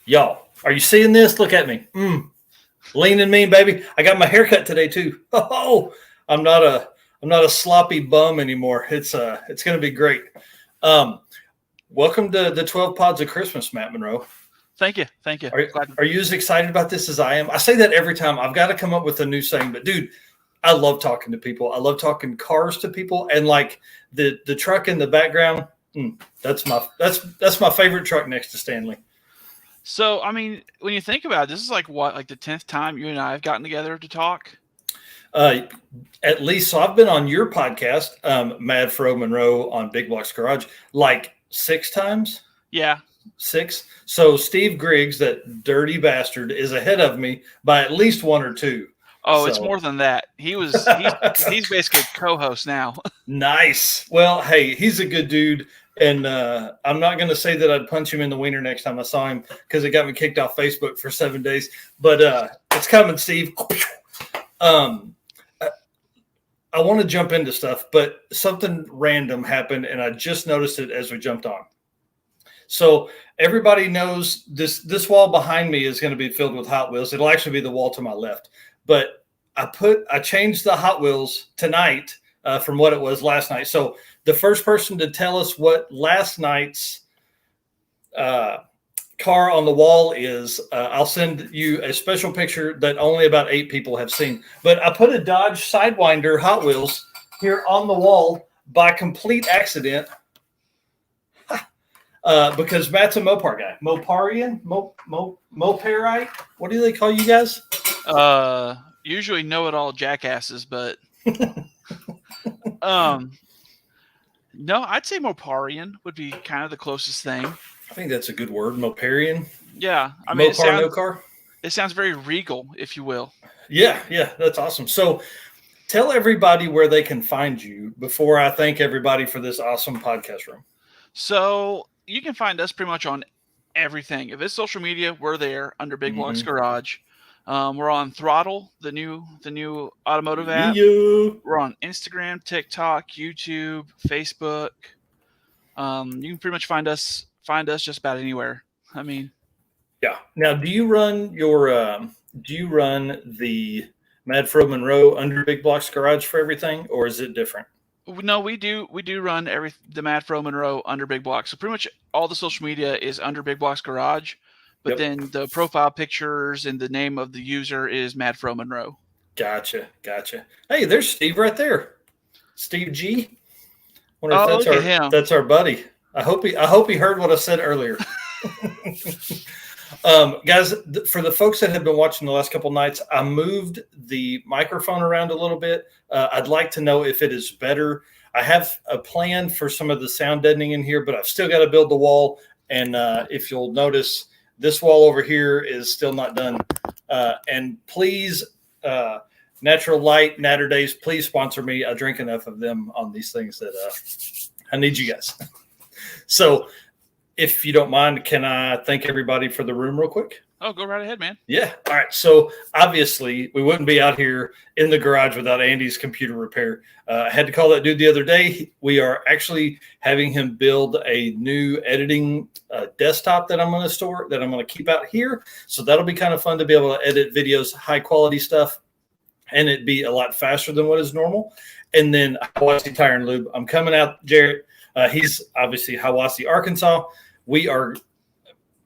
Y'all, are you seeing this? Look at me. Lean and mean, baby. I got my haircut today too. Oh, I'm not a sloppy bum anymore. It's going to be great. Welcome to the 12 Pods of Christmas, Matt Monroe. Thank you. Are you as excited about this as I am? I say that every time. I've got to come up with a new saying, but dude, I love talking to people. I love talking cars to people, and like the truck in the background. That's my favorite truck next to Stanley. So, I mean, when you think about it, this is like the 10th time you and I have gotten together to talk? At least. So I've been on your podcast, Mad Fro Monroe on Big Block's Garage, like 6 times. Yeah. 6. So Steve Griggs, that dirty bastard, is ahead of me by at least 1 or 2. Oh, it's more than that. He's basically a co-host now. Nice. Well, hey, he's a good dude. And I'm not going to say that I'd punch him in the wiener next time I saw him because it got me kicked off Facebook for 7 days. But it's coming, Steve. I want to jump into stuff, but something random happened, and I just noticed it as we jumped on. So everybody knows this wall behind me is going to be filled with Hot Wheels. It'll actually be the wall to my left. But I changed the Hot Wheels tonight from what it was last night. So the first person to tell us what last night's car on the wall is, I'll send you a special picture that only about 8 people have seen. But I put a Dodge Sidewinder Hot Wheels here on the wall by complete accident because Matt's a Mopar guy. Moparian? Moparite? What do they call you guys? Usually know-it-all jackasses, but no, I'd say Moparian would be kind of the closest thing. I think that's a good word, Moparian. Yeah, I mean, no car. It sounds very regal, if you will. Yeah, that's awesome. So, tell everybody where they can find you before I thank everybody for this awesome podcast room. So you can find us pretty much on everything. If it's social media, we're there under Big Block's Garage. We're on Throttle, the new automotive app. Yeah. We're on Instagram, TikTok, YouTube, Facebook. You can pretty much find us just about anywhere. I mean, yeah. Now, do you run the Mad Fro Monroe under Big Block's Garage for everything, or is it different? No, we do run the Mad Fro Monroe under Big Block. So pretty much all the social media is under Big Block's Garage. But then the profile pictures and the name of the user is Mad Fro Monroe. Gotcha. Hey, there's Steve right there. Steve G. That's our buddy. I hope he heard what I said earlier. Guys, for the folks that have been watching the last couple nights, I moved the microphone around a little bit. I'd like to know if it is better. I have a plan for some of the sound deadening in here, but I've still got to build the wall. And if you'll notice, this wall over here is still not done. And please, Natural Light, Natter Days, please sponsor me. I drink enough of them on these things that I need you guys. So if you don't mind, can I thank everybody for the room real quick? Oh, go right ahead, man. Yeah. All right. So obviously we wouldn't be out here in the garage without Andy's computer repair. I had to call that dude the other day. We are actually having him build a new editing desktop that I'm going to keep out here. So that'll be kind of fun to be able to edit videos, high quality stuff, and it'd be a lot faster than what is normal. And then Hiwassee Tire and Lube. I'm coming out, Jarrett. He's obviously Hiwassee, Arkansas. We are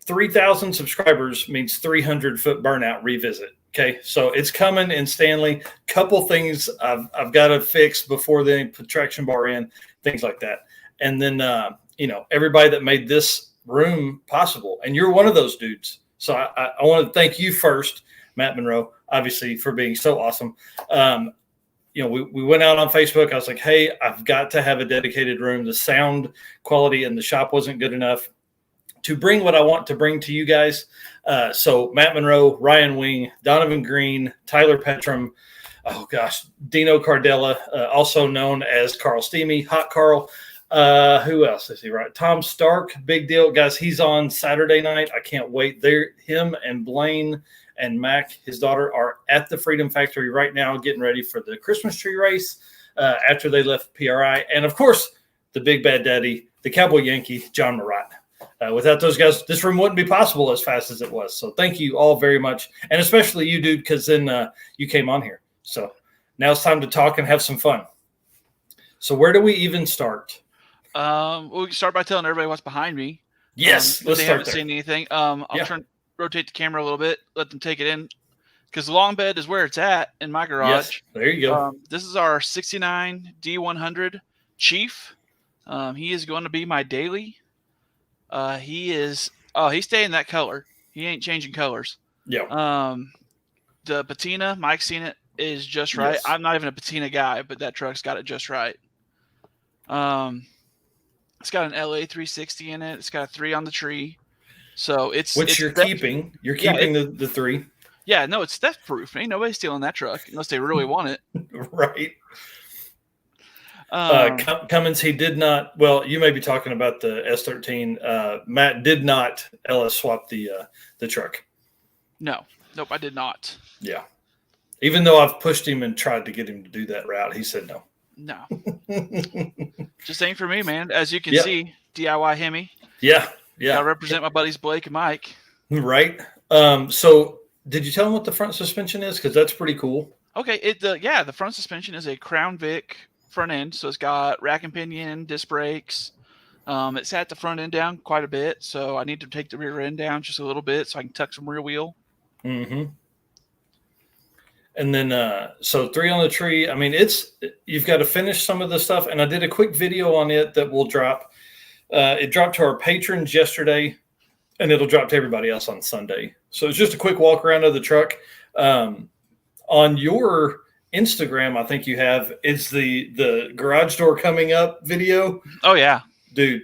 3,000 subscribers means 300-foot burnout revisit. Okay, so it's coming in Stanley. Couple things I've got to fix before they put traction bar in, things like that. And then everybody that made this room possible, and you're one of those dudes. So I want to thank you first, Matt Monroe, obviously for being so awesome. We went out on Facebook. I was like, hey, I've got to have a dedicated room. The sound quality in the shop wasn't good enough to bring what I want to bring to you guys. So Matt Monroe, Ryan Wing, Donovan Green, Tyler Petrum, Dino Cardella, also known as Carl Steamy, Hot Carl. Who else is he? Right, Tom Stark, big deal, guys. He's on Saturday night. I can't wait. Him and Blaine and Mac, his daughter, are at the Freedom Factory right now, getting ready for the Christmas tree race after they left PRI, and of course, the big bad daddy, the Cowboy Yankee, John Murat. Without those guys, this room wouldn't be possible as fast as it was. So thank you all very much. And especially you, dude, because then you came on here. So now it's time to talk and have some fun. So where do we even start? We can start by telling everybody what's behind me. Yes, let's they start haven't there. seen anything. I'll rotate the camera a little bit, let them take it in, because the long bed is where it's at in my garage. Yes, there you go. This is our 69 D100 Chief. He is going to be my daily. He's staying that color. He ain't changing colors. Yeah. The patina, Mike's seen it, is just right. Yes. I'm not even a patina guy, but that truck's got it just right. It's got an LA 360 in it. It's got a 3 on the tree. So you're keeping. You're keeping the 3. Yeah, no, it's theft proof. Ain't nobody stealing that truck unless they really want it. Right. Cummins, he did not. Well, you may be talking about the S13. Matt did not LS swap the truck. No, nope, I did not. Yeah. Even though I've pushed him and tried to get him to do that route, he said no. No. Just ain't for me, man. As you can see, DIY Hemi. Yeah. I represent my buddies Blake and Mike. Right. So did you tell them what the front suspension is? Because that's pretty cool. Okay. The front suspension is a Crown Vic front end. So it's got rack and pinion, disc brakes. It sat the front end down quite a bit. So I need to take the rear end down just a little bit so I can tuck some rear wheel. Mm-hmm. And then, so 3 on the tree. I mean, you've got to finish some of the stuff. And I did a quick video on it that will drop. It dropped to our patrons yesterday, and it'll drop to everybody else on Sunday. So it's just a quick walk around of the truck. On your Instagram, I think you have, it's the garage door coming up video. Oh yeah, dude,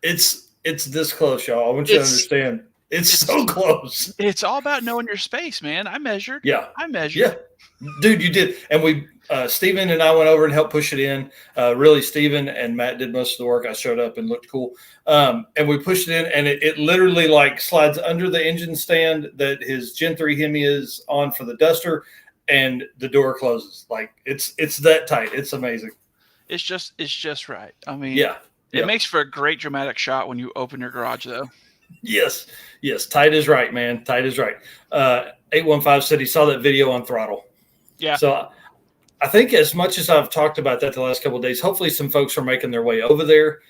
it's this close, y'all. I want you to understand. It's so close. It's all about knowing your space, man. I measured. Yeah. Yeah. Dude, you did. And we, Steven and I went over and helped push it in. Really, Steven and Matt did most of the work. I showed up and looked cool. And we pushed it in, and it literally like slides under the engine stand that his Gen 3 Hemi is on for the Duster, and the door closes. Like it's that tight. It's amazing. It's just right. I mean, it makes for a great dramatic shot when you open your garage, though. Yes. Tight is right, man. Tight is right. 815 said he saw that video on Throttle. Yeah. So I think as much as I've talked about that the last couple of days, hopefully some folks are making their way over there.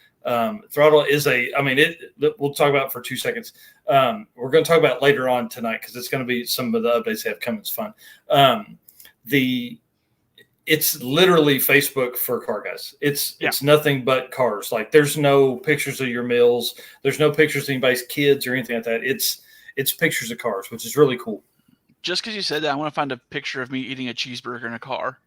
Throttle is we'll talk about it for 2 seconds. We're going to talk about it later on tonight because it's going to be some of the updates they have coming. It's fun. It's literally Facebook for car guys. It's nothing but cars. Like there's no pictures of your mills. There's no pictures of anybody's kids or anything like that. It's pictures of cars, which is really cool. Just because you said that, I want to find a picture of me eating a cheeseburger in a car.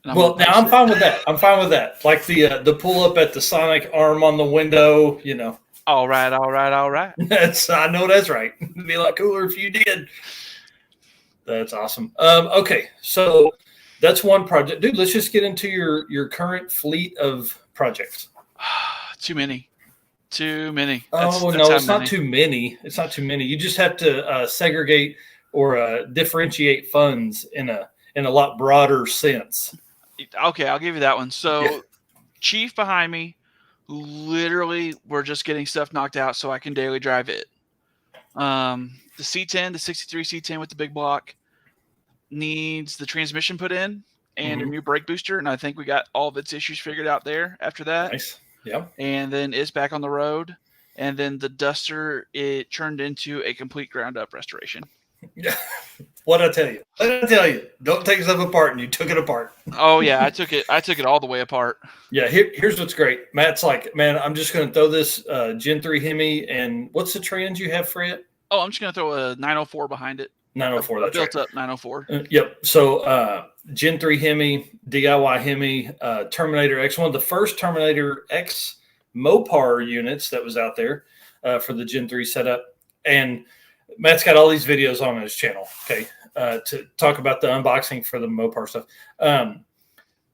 Well, now I'm fine with that. I'm fine with that. Like the pull up at the Sonic arm on the window, you know. All right. I know that's right. It'd be a lot cooler if you did. That's awesome. Okay, so that's one project. Dude, let's just get into your current fleet of projects. Too many. That's it's not too many. It's not too many. You just have to segregate or differentiate funds in a lot broader sense. Okay, I'll give you that one. So Chief behind me, literally we're just getting stuff knocked out so I can daily drive it. The C10, the 63 C10 with the big block needs the transmission put in and a new brake booster. And I think we got all of its issues figured out there after that. Nice. Yeah. And then it's back on the road. And then the Duster, it turned into a complete ground up restoration. Yeah. What'd I tell you? Don't take stuff apart, and you took it apart. Oh yeah, I took it all the way apart. Yeah, here's what's great. Matt's like, man, I'm just going to throw this Gen 3 Hemi, and what's the trans you have for it? Oh, I'm just going to throw a 904 behind it. 904, that's built up 904. Yep. So Gen 3 Hemi, DIY Hemi, Terminator X, one of the first Terminator X Mopar units that was out there for the Gen 3 setup. And Matt's got all these videos on his channel, okay, to talk about the unboxing for the Mopar stuff.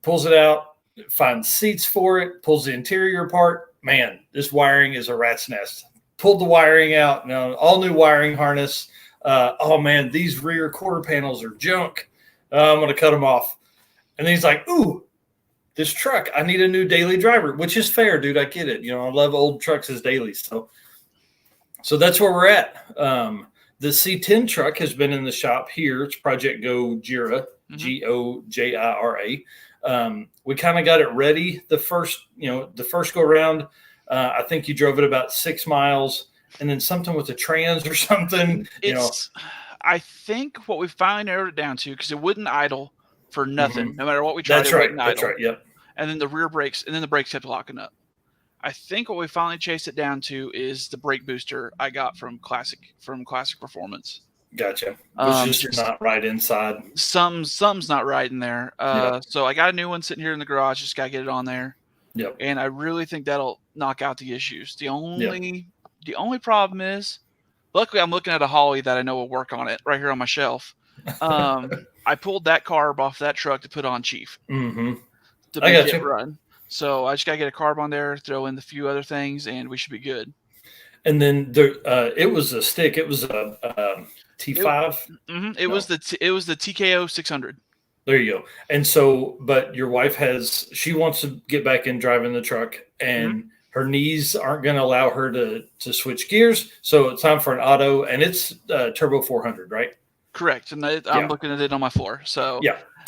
Pulls it out, finds seats for it, pulls the interior apart. Man, this wiring is a rat's nest. Pulled the wiring out, now all new wiring harness. Oh man, these rear quarter panels are junk. I'm going to cut them off. And he's like, ooh, this truck, I need a new daily driver, which is fair, dude. I get it. You know, I love old trucks as dailies. So So that's where we're at. The C10 truck has been in the shop here. It's Project Gojira, Gojira. We kind of got it ready the first go around. I think you drove it about 6 miles, and then something with the trans or something. I think what we finally narrowed it down to, because it wouldn't idle for nothing, no matter what we tried. That's right. That's right. Yep. And then the rear brakes, and then the brakes kept locking up. I think what we finally chased it down to is the brake booster I got from Classic Performance. Gotcha. It's just not right inside. Some's not right in there. So I got a new one sitting here in the garage. Just gotta get it on there. Yep. And I really think that'll knock out the issues. The only problem is, luckily I'm looking at a Holly that I know will work on it right here on my shelf. I pulled that carb off that truck to put on Chief. Mm-hmm. To make it run. So I just gotta get a carb on there, throw in a few other things, and we should be good. And then it was a stick. It was a T5. It was the TKO 600. There you go. And so, but your wife she wants to get back in driving the truck, and her knees aren't going to allow her to switch gears. So it's time for an auto, and it's turbo 400, right? Correct. And I'm looking at it on my floor. So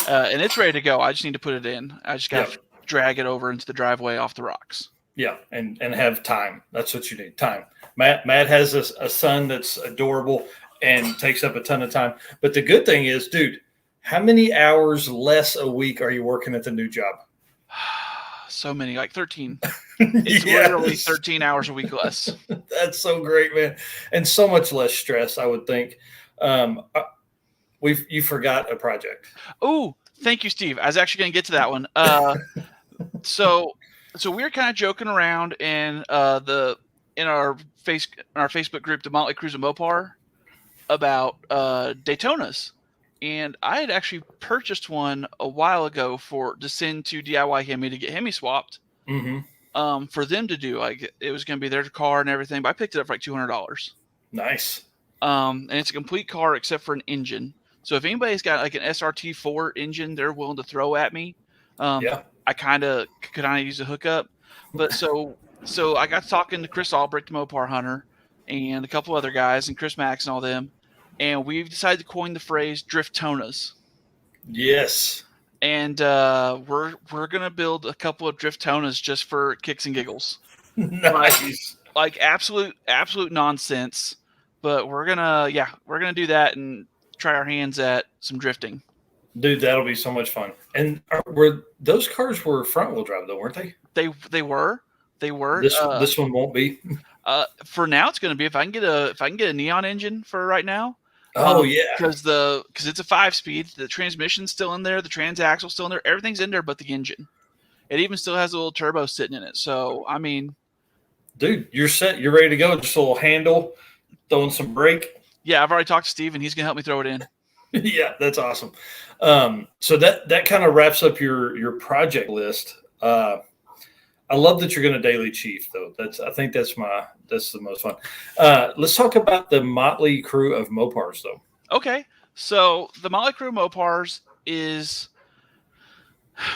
and it's ready to go. I just need to put it in. I just got to drag it over into the driveway off the rocks. Yeah, and have time. That's what you need, time. Matt has a son that's adorable and takes up a ton of time. But the good thing is, dude, how many hours less a week are you working at the new job? So many, like 13. It's literally 13 hours a week less. That's so great, man. And so much less stress, I would think. You forgot a project. Oh, thank you, Steve. I was actually going to get to that one. So we were kind of joking around in our Facebook group, the Motley Cruise and Mopar, about Daytonas, and I had actually purchased one a while ago to send to DIY Hemi to get Hemi swapped. For them to do, like, it was going to be their car and everything, but I picked it up for like $200. Nice. And it's a complete car except for an engine. So if anybody's got like an SRT4 engine they're willing to throw at me, I kind of could use a hookup. But so I got talking to Chris Albrecht, the Mopar Hunter, and a couple other guys, and Chris Max and all them, and we've decided to coin the phrase Driftonas. Yes. And we're gonna build a couple of Driftonas just for kicks and giggles. Nice. Like absolute nonsense. But we're gonna do that and try our hands at some drifting. Dude, that'll be so much fun. And those cars were front wheel drive though, weren't they? They were. This one won't be. For now, it's going to be if I can get a neon engine for right now. Oh yeah, because it's a 5-speed. The transmission's still in there. The transaxle's still in there. Everything's in there, but the engine. It even still has a little turbo sitting in it. So I mean, dude, you're set. You're ready to go. Just a little handle, throwing some brake. Yeah, I've already talked to Steve, and he's going to help me throw it in. Yeah, that's awesome. So that kind of wraps up your project list. I love that you're going to daily chief though. I think that's the most fun. Let's talk about the motley crew of Mopars though. Okay. So the motley crew of Mopars is,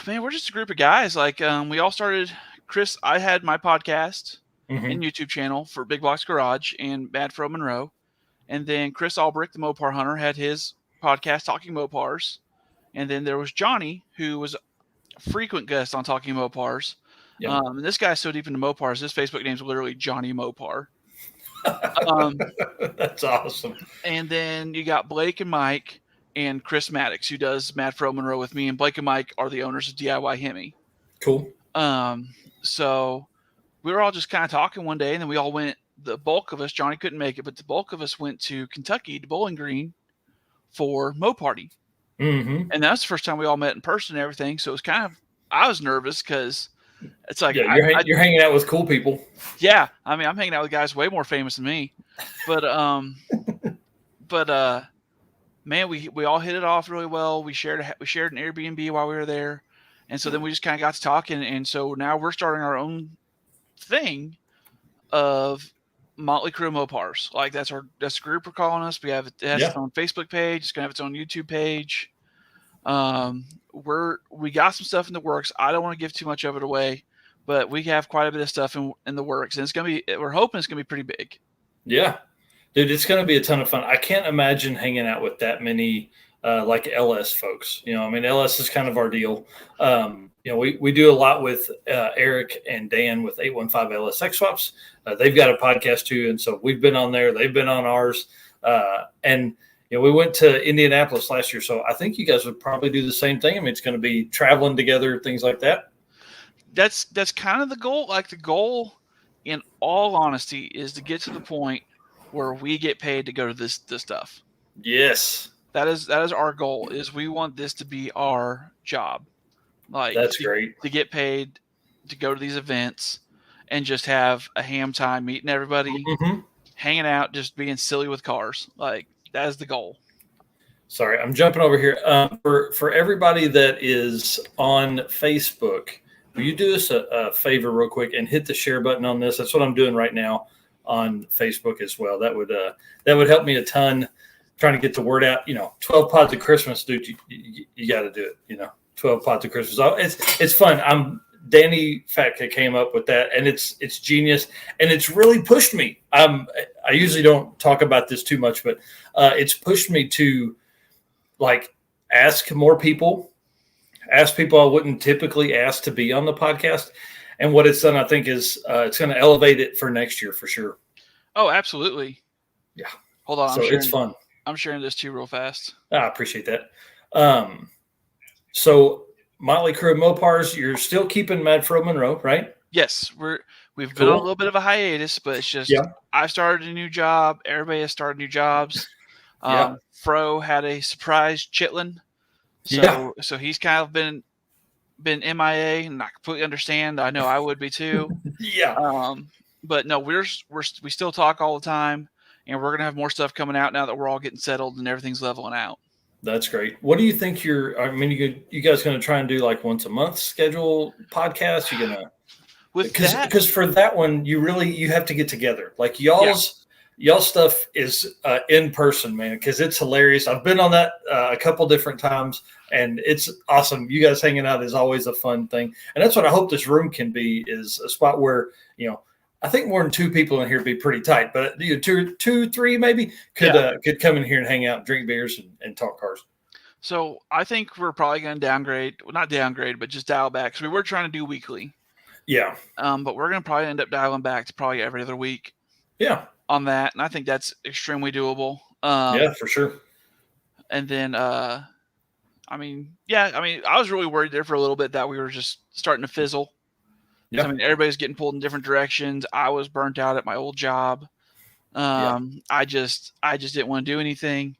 man, we're just a group of guys. Like, we all started, Chris, I had my podcast and YouTube channel for Big Box Garage and Mad Fro Monroe. And then Chris Albrecht, the Mopar Hunter, had his podcast, Talking Mopars. And then there was Johnny, who was a frequent guest on Talking Mopars. Yeah. And this guy's so deep into Mopars, his Facebook name's literally Johnny Mopar. That's awesome. And then you got Blake and Mike and Chris Maddox, who does Mad Fro Monroe with me. And Blake and Mike are the owners of DIY Hemi. Cool. So we were all just kind of talking one day, and then we all went, the bulk of us, Johnny couldn't make it, but the bulk of us went to Kentucky to Bowling Green for Mo Party. Mm-hmm. And that's the first time we all met in person and everything. So it was kind of, I was nervous because it's like, you're hanging out with cool people. Yeah. I mean, I'm hanging out with guys way more famous than me, but man, we all hit it off really well. We shared an Airbnb while we were there. And so then we just kind of got to talking. And so now we're starting our own thing of Motley Crew Mopars. Like that's the group we're calling us. We have it has its own Facebook page. It's gonna have its own YouTube page. We got some stuff in the works. I don't want to give too much of it away, but we have quite a bit of stuff in the works, and we're hoping it's gonna be pretty big. Yeah, dude, it's going to be a ton of fun. I can't imagine hanging out with that many like LS folks. I mean, LS is kind of our deal. We do a lot with Eric and Dan with 815 LS Sex Swaps. They've got a podcast too, and so we've been on there. They've been on ours, and we went to Indianapolis last year. So I think you guys would probably do the same thing. I mean, it's going to be traveling together, things like that. That's kind of the goal. Like the goal, in all honesty, is to get to the point where we get paid to go to this stuff. Yes. That is our goal. Is we want this to be our job. Like that's great to get paid to go to these events and just have a ham time meeting everybody, hanging out, just being silly with cars. Like that is the goal. Sorry, I'm jumping over here. For everybody that is on Facebook, will you do us a favor real quick and hit the share button on this? That's what I'm doing right now on Facebook as well. That would help me a ton. Trying to get the word out. 12 pods of Christmas, dude. You got to do it. 12 pods of Christmas. It's fun. Danny Fatka came up with that, and it's genius, and it's really pushed me. I usually don't talk about this too much, but it's pushed me to like ask more people. Ask people I wouldn't typically ask to be on the podcast. And what it's done, I think, is it's going to elevate it for next year for sure. Oh, absolutely. Yeah. Hold on. It's fun. I'm sharing this too real fast. I appreciate that. So Motley Crue Mopars, you're still keeping Mad Fro Monroe, right? Yes. We've been on a little bit of a hiatus, but it's just I started a new job. Everybody has started new jobs. Fro had a surprise chitlin. So he's kind of been MIA, and I completely understand. I know I would be too. But no, we still talk all the time, and we're gonna have more stuff coming out now that we're all getting settled and everything's leveling out. That's great. What do you think you guys gonna try and do like once a month schedule podcast? You're gonna because for that one you have to get together. Like y'all's stuff is in person, man, because it's hilarious. I've been on that a couple different times, and it's awesome. You guys hanging out is always a fun thing, and that's what I hope this room can be, is a spot where I think more than two people in here would be pretty tight, but two, three maybe could come in here and hang out, drink beers, and talk cars. So I think we're probably going to downgrade, well, not downgrade, but just dial back, because we were trying to do weekly. Yeah. But we're going to probably end up dialing back to probably every other week. Yeah. On that, and I think that's extremely doable. For sure. And then, I was really worried there for a little bit that we were just starting to fizzle. Yeah. I mean, everybody's getting pulled in different directions. I was burnt out at my old job. I just didn't want to do anything.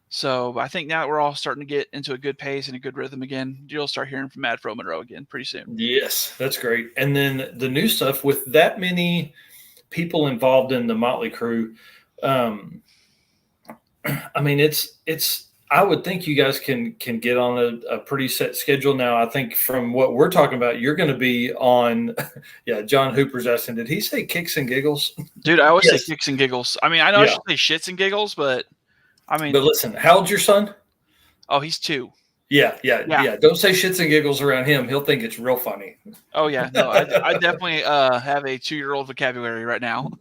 So I think now that we're all starting to get into a good pace and a good rhythm again, you'll start hearing from Mad Fro Monroe again pretty soon. Yes, that's great. And then the new stuff with that many people involved in the Motley Crue. I would think you guys can get on a pretty set schedule now. I think from what we're talking about, you're going to be on. John Hooper's asking, did he say kicks and giggles? Dude, I always say kicks and giggles. I mean, I know I should say shits and giggles, but but listen, how old's your son? Oh, he's 2. Yeah. Don't say shits and giggles around him. He'll think it's real funny. Oh yeah, no, I definitely have a 2-year-old vocabulary right now.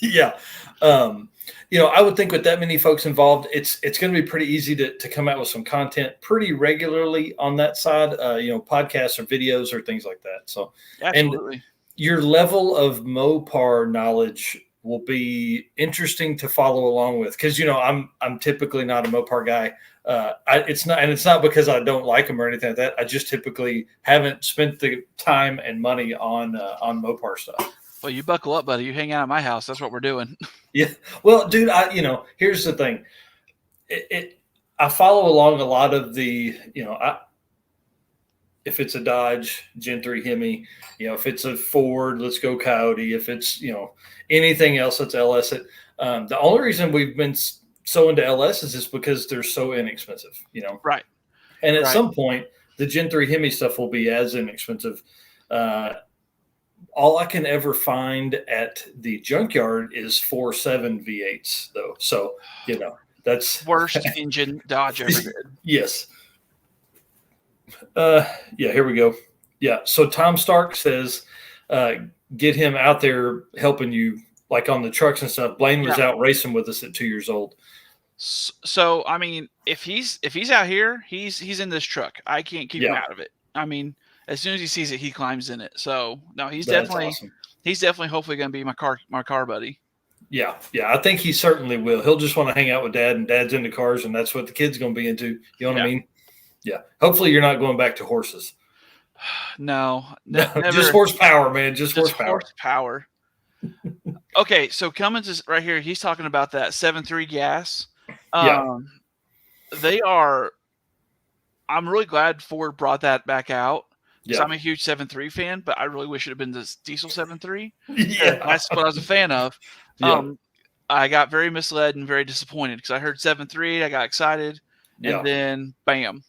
Yeah. I would think with that many folks involved, it's going to be pretty easy to come out with some content pretty regularly on that side, podcasts or videos or things like that. So, absolutely. And your level of Mopar knowledge will be interesting to follow along with, because I'm typically not a Mopar guy. It's not because I don't like them or anything like that. I just typically haven't spent the time and money on Mopar stuff. Well, you buckle up, buddy. You hang out at my house. That's what we're doing. Yeah. Well, dude, here's the thing. I follow along a lot of the, if it's a Dodge Gen 3 Hemi, if it's a Ford, let's go Coyote. If it's, anything else that's LS, the only reason we've been so into LS is just because they're so inexpensive, Right. And at some point, the Gen 3 Hemi stuff will be as inexpensive. All I can ever find at the junkyard is 4.7 V8s, though. So, that's worst engine Dodge ever did. Yes. Here we go. Yeah. So Tom Stark says, get him out there helping you like on the trucks and stuff. Blaine was out racing with us at 2 years old. So I mean, if he's out here, he's in this truck. I can't keep him out of it. I mean, as soon as he sees it, he climbs in it. So no, he's definitely hopefully going to be my car buddy. Yeah, I think he certainly will. He'll just want to hang out with Dad, and Dad's into cars, and that's what the kid's going to be into. You know what I mean? Yeah. Hopefully, you're not going back to horses. No, never. Just horsepower, man. Just horsepower. Okay, so Cummins is right here. He's talking about that 7.3 gas. They are. I'm really glad Ford brought that back out. Yeah. I'm a huge 7.3 fan, but I really wish it had been this diesel 7.3. Yeah, that's what I was a fan of. Yeah. I got very misled and very disappointed because I heard 7.3, I got excited, and then bam,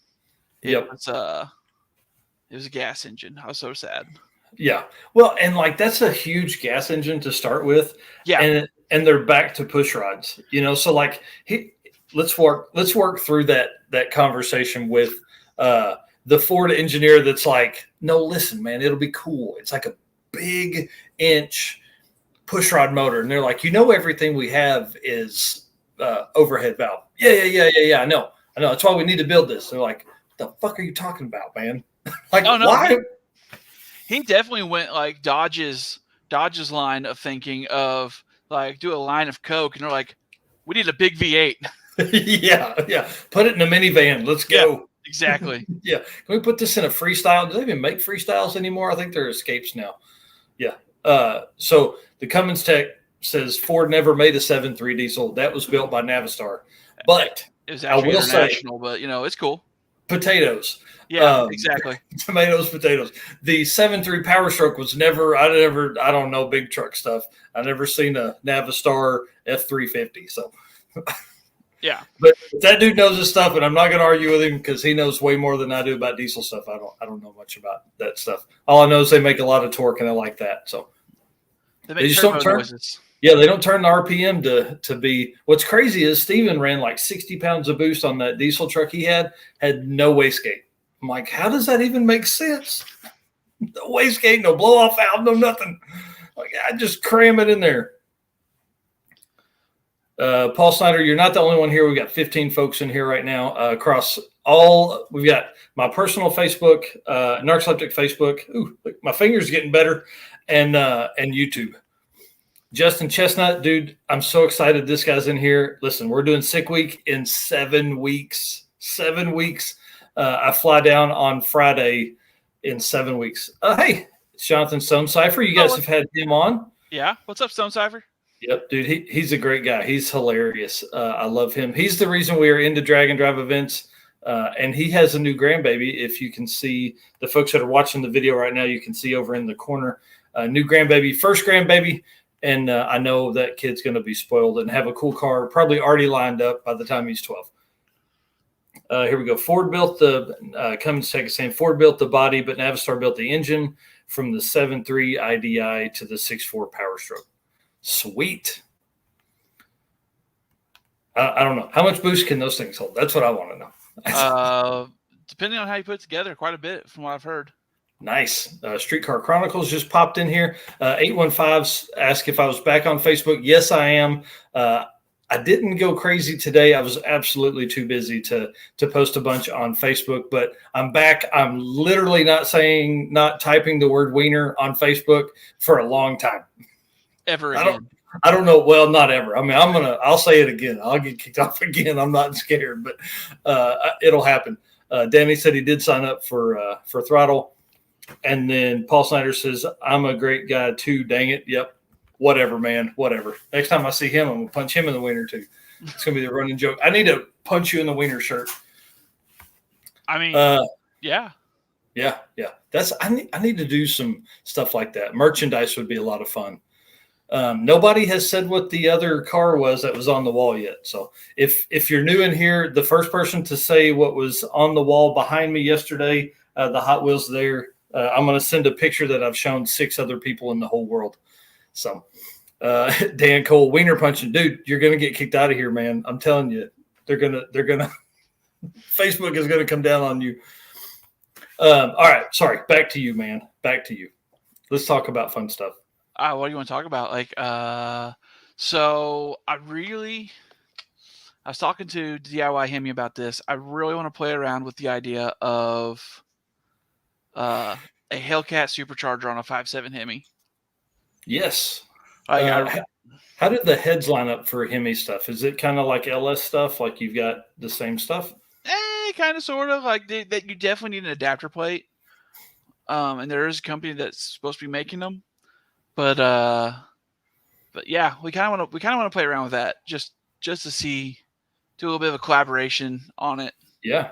it was a gas engine. I was so sad. Yeah, well, and like that's a huge gas engine to start with. Yeah, and they're back to push rods. You know, so like let's work through that conversation with the Ford engineer that's like, no, listen, man, it'll be cool. It's like a big inch push rod motor. And they're like, everything we have is overhead valve. Yeah. I know. That's why we need to build this. They're like, what the fuck are you talking about, man? Like, why? He definitely went like Dodge's line of thinking of like do a line of Coke. And they're like, we need a big V8. Yeah. Put it in a minivan. Let's go. Yeah. Exactly. Yeah. Can we put this in a freestyle? Do they even make freestyles anymore? I think they're escapes now. Yeah. So the Cummins tech says Ford never made a 7.3 diesel. That was built by Navistar. But it was actually international, but it's cool. Potatoes. Yeah, exactly. Tomatoes, potatoes. The 7.3 Power Stroke was never, I don't know big truck stuff. I never seen a Navistar F350. So yeah, but that dude knows his stuff, and I'm not going to argue with him because he knows way more than I do about diesel stuff. I don't know much about that stuff. All I know is they make a lot of torque, and I like that. So they just don't turn. Noises. Yeah, they don't turn the RPM to be. What's crazy is Steven ran like 60 pounds of boost on that diesel truck he had no wastegate. I'm like, how does that even make sense? No wastegate, no blow off valve, no nothing. Like I just cram it in there. Paul Snyder, you're not the only one here. We've got 15 folks in here right now across all. We've got my personal Facebook, Narcoleptic Facebook. Ooh, look, my finger's getting better, and YouTube. Justin Chestnut, dude, I'm so excited this guy's in here. Listen, we're doing Sick Week in 7 weeks. 7 weeks. I fly down on Friday in 7 weeks. Hey, it's Jonathan Stonecipher. You guys have had him on. Yeah. What's up, Stonecipher? Yep, dude, he's a great guy. He's hilarious. I love him. He's the reason we are into drag and drive events, and he has a new grandbaby. If you can see, the folks that are watching the video right now, you can see over in the corner, new grandbaby, first grandbaby, and I know that kid's going to be spoiled and have a cool car, probably already lined up by the time he's 12. Here we go. Ford built the Cummins Tech is saying Ford built the body, but Navistar built the engine from the 7.3 IDI to the 6.4 Power Stroke. Sweet. I don't know. How much boost can those things hold? That's what I want to know. Depending on how you put it together, quite a bit from what I've heard. Nice. Streetcar Chronicles just popped in here. 815 asked if I was back on Facebook. Yes, I am. I didn't go crazy today. I was absolutely too busy to post a bunch on Facebook, but I'm back. I'm literally not typing the word wiener on Facebook for a long time. Ever again. I don't know. Well, not ever. I mean, I'll say it again. I'll get kicked off again. I'm not scared, but it'll happen. Danny said he did sign up for Throttle. And then Paul Snyder says, I'm a great guy too. Dang it. Yep. Whatever, man. Whatever. Next time I see him, I'm going to punch him in the wiener too. It's going to be the running joke. I need to punch you in the wiener shirt. I mean, yeah. Yeah. I need to do some stuff like that. Merchandise would be a lot of fun. Nobody has said what the other car was that was on the wall yet. So if you're new in here, the first person to say what was on the wall behind me yesterday, the Hot Wheels there, I'm going to send a picture that I've shown 6 other people in the whole world. So Dan Cole, wiener punching, dude, you're going to get kicked out of here, man. I'm telling you, they're going to Facebook is going to come down on you. All right. Sorry. Back to you, man. Back to you. Let's talk about fun stuff. What do you want to talk about? Like, so I was talking to DIY Hemi about this. I really want to play around with the idea of a Hellcat supercharger on a 5.7 Hemi. Yes. Like, how did the heads line up for Hemi stuff? Is it kind of like LS stuff? Like you've got the same stuff? Kind of, sort of. Like that, you definitely need an adapter plate. And there is a company that's supposed to be making them, but yeah, we kind of want to play around with that just to see, do a little bit of a collaboration on it. Yeah.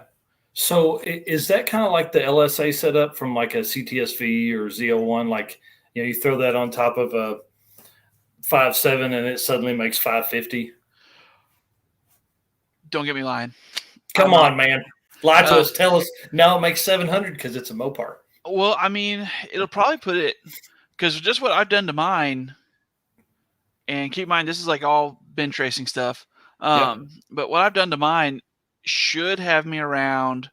So is that kind of like the LSA setup from like a CTSV or Z01? Like, you throw that on top of a 5.7 and it suddenly makes 550. Don't get me lying. Come on, man. Lie to us. Tell us. No, it makes 700 because it's a Mopar. Well, I mean, it'll probably put it, because just what I've done to mine, and keep in mind, this is like all bench racing stuff. But what I've done to mine should have me around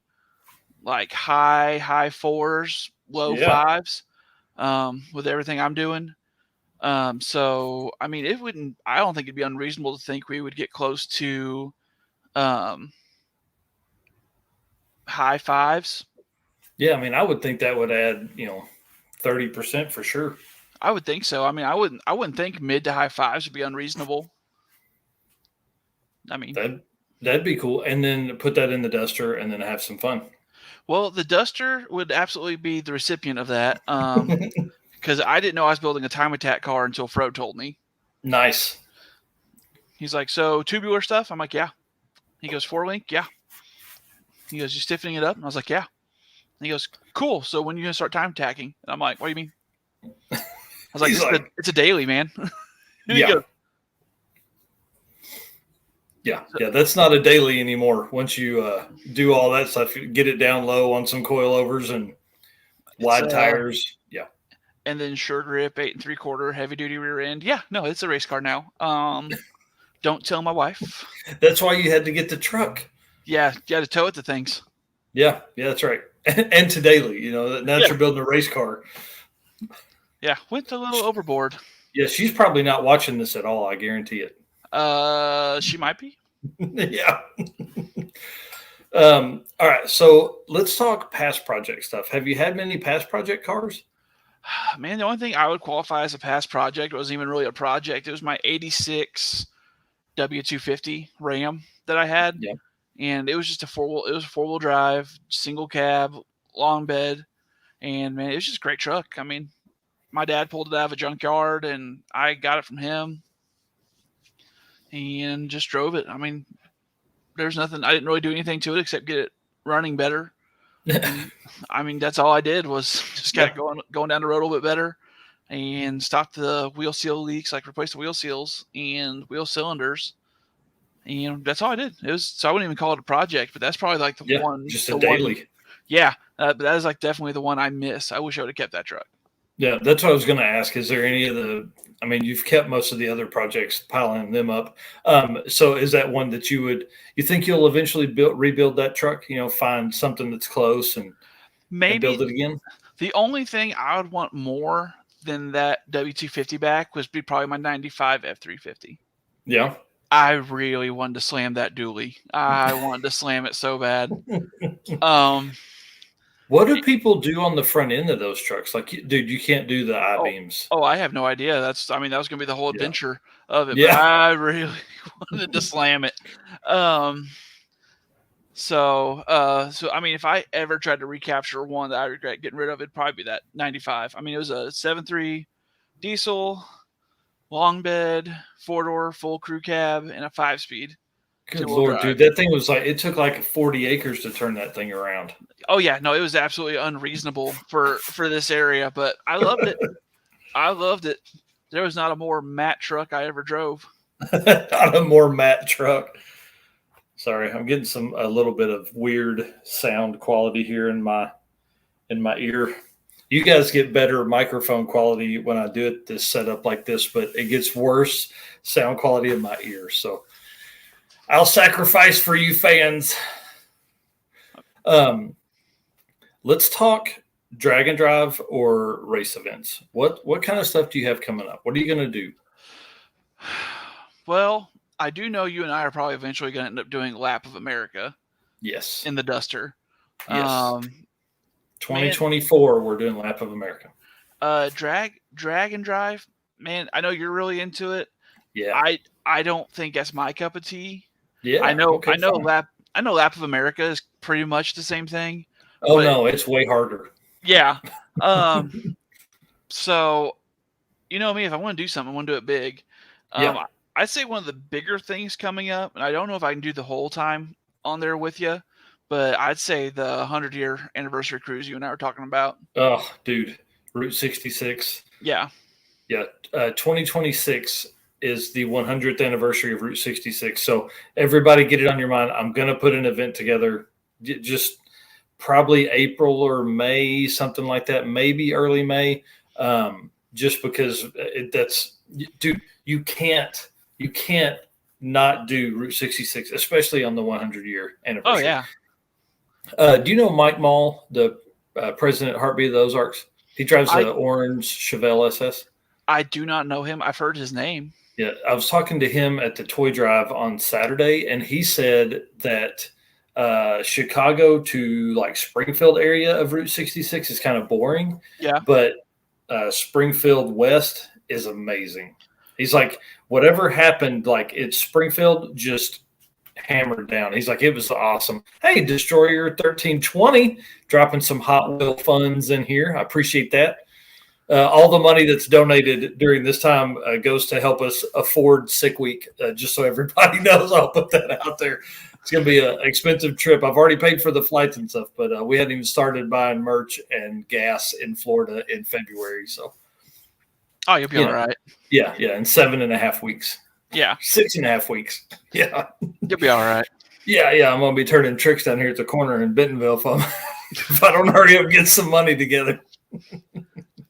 like high fours, low fives, with everything I'm doing. So, I mean, I don't think it'd be unreasonable to think we would get close to high fives. Yeah, I mean, I would think that would add, 30% for sure. I would think so. I mean, I wouldn't think mid to high fives would be unreasonable. I mean, that'd be cool. And then put that in the Duster and then have some fun. Well, the Duster would absolutely be the recipient of that. Because I didn't know I was building a time attack car until Fro told me. Nice. He's like, so tubular stuff? I'm like, yeah. He goes, 4-link? Yeah. He goes, you stiffening it up? And I was like, yeah. And he goes, cool. So when are you going to start time attacking? And I'm like, what do you mean? I was like, it's a daily, man. Yeah. Yeah, that's not a daily anymore. Once you do all that stuff, you get it down low on some coilovers and wide tires. Yeah. And then sure grip, 8 3/4, heavy duty rear end. Yeah, no, it's a race car now. Don't tell my wife. That's why you had to get the truck. Yeah, you had to tow it to things. Yeah, that's right. And to daily, now that you're building a race car. Yeah, went a little overboard. Yeah, she's probably not watching this at all. I guarantee it. She might be. Yeah. All right. So let's talk past project stuff. Have you had many past project cars? Man, the only thing I would qualify as a past project wasn't even really a project. It was my 86 W250 Ram that I had. Yeah. And it was just a four-wheel drive, single cab, long bed. And man, it was just a great truck. I mean, my dad pulled it out of a junkyard and I got it from him and just drove it. I mean, there's nothing, I didn't really do anything to it except get it running better. I mean, that's all I did was just got it going down the road a little bit better and stop the wheel seal leaks, like replace the wheel seals and wheel cylinders. And that's all I did. So I wouldn't even call it a project, but that's probably like the one. Just a daily. One, yeah. But that is like definitely the one I miss. I wish I would have kept that truck. Yeah, that's what I was going to ask. Is there any of you've kept most of the other projects, piling them up. So is that one that you think you'll eventually rebuild that truck, find something that's close and maybe build it again? The only thing I would want more than that W250 back would be probably my 95 F350. Yeah. I really wanted to slam that dually. I wanted to slam it so bad. What do people do on the front end of those trucks? Like, dude, you can't do the I-beams. Oh, I have no idea. That was going to be the whole adventure of it. Yeah. But I really wanted to slam it. So I mean, if I ever tried to recapture one that I regret getting rid of, it'd probably be that 95. I mean, it was a 7.3 diesel, long bed, 4-door, full crew cab, and a 5-speed. Good Lord, dude. That thing was it took like 40 acres to turn that thing around. Oh, yeah. No, it was absolutely unreasonable for this area, but I loved it. I loved it. There was not a more matte truck I ever drove. Not a more matte truck. Sorry, I'm getting a little bit of weird sound quality here in my ear. You guys get better microphone quality when I do it this setup like this, but it gets worse sound quality in my ear. So I'll sacrifice for you fans. Let's talk drag and drive or race events? What kind of stuff do you have coming up? What are you going to do? Well, I do know you and I are probably eventually going to end up doing Lap of America. Yes. In the Duster. Yes. 2024, we're doing Lap of America. Drag and drive. Man, I know you're really into it. Yeah. I don't think that's my cup of tea. Yeah. I know fine. Lap of America is pretty much the same thing. Oh no, it's way harder. Yeah. So you know me, if I want to do something, I want to do it big. Yeah. I'd say one of the bigger things coming up, and I don't know if I can do the whole time on there with you, but I'd say the 100-year anniversary cruise you and I were talking about. Oh, dude, Route 66. Yeah. Yeah. 2026 is the 100th anniversary of Route 66. So everybody get it on your mind. I'm going to put an event together just probably April or May, something like that, maybe early May, just because dude, you can't not do Route 66, especially on the 100-year anniversary. Oh, yeah. Do you know Mike Mall, the president Heartbeat of the Ozarks? He drives the orange Chevelle SS. I do not know him. I've heard his name. Yeah, I was talking to him at the toy drive on Saturday, and he said that Chicago to like Springfield area of Route 66 is kind of boring. Yeah. But Springfield West is amazing. He's like, whatever happened, like it's Springfield just hammered down. He's like, it was awesome. Hey, Destroyer 1320, dropping some Hot Wheel funds in here. I appreciate that. All the money that's donated during this time goes to help us afford Sick Week, just so everybody knows. I'll put that out there. It's going to be an expensive trip. I've already paid for the flights and stuff, but we hadn't even started buying merch and gas in Florida in February. So, oh, you'll be all right. Yeah, in 7.5 weeks. Yeah. 6.5 weeks. Yeah. You'll be all right. Yeah. I'm going to be turning tricks down here at the corner in Bentonville if I don't hurry up and get some money together.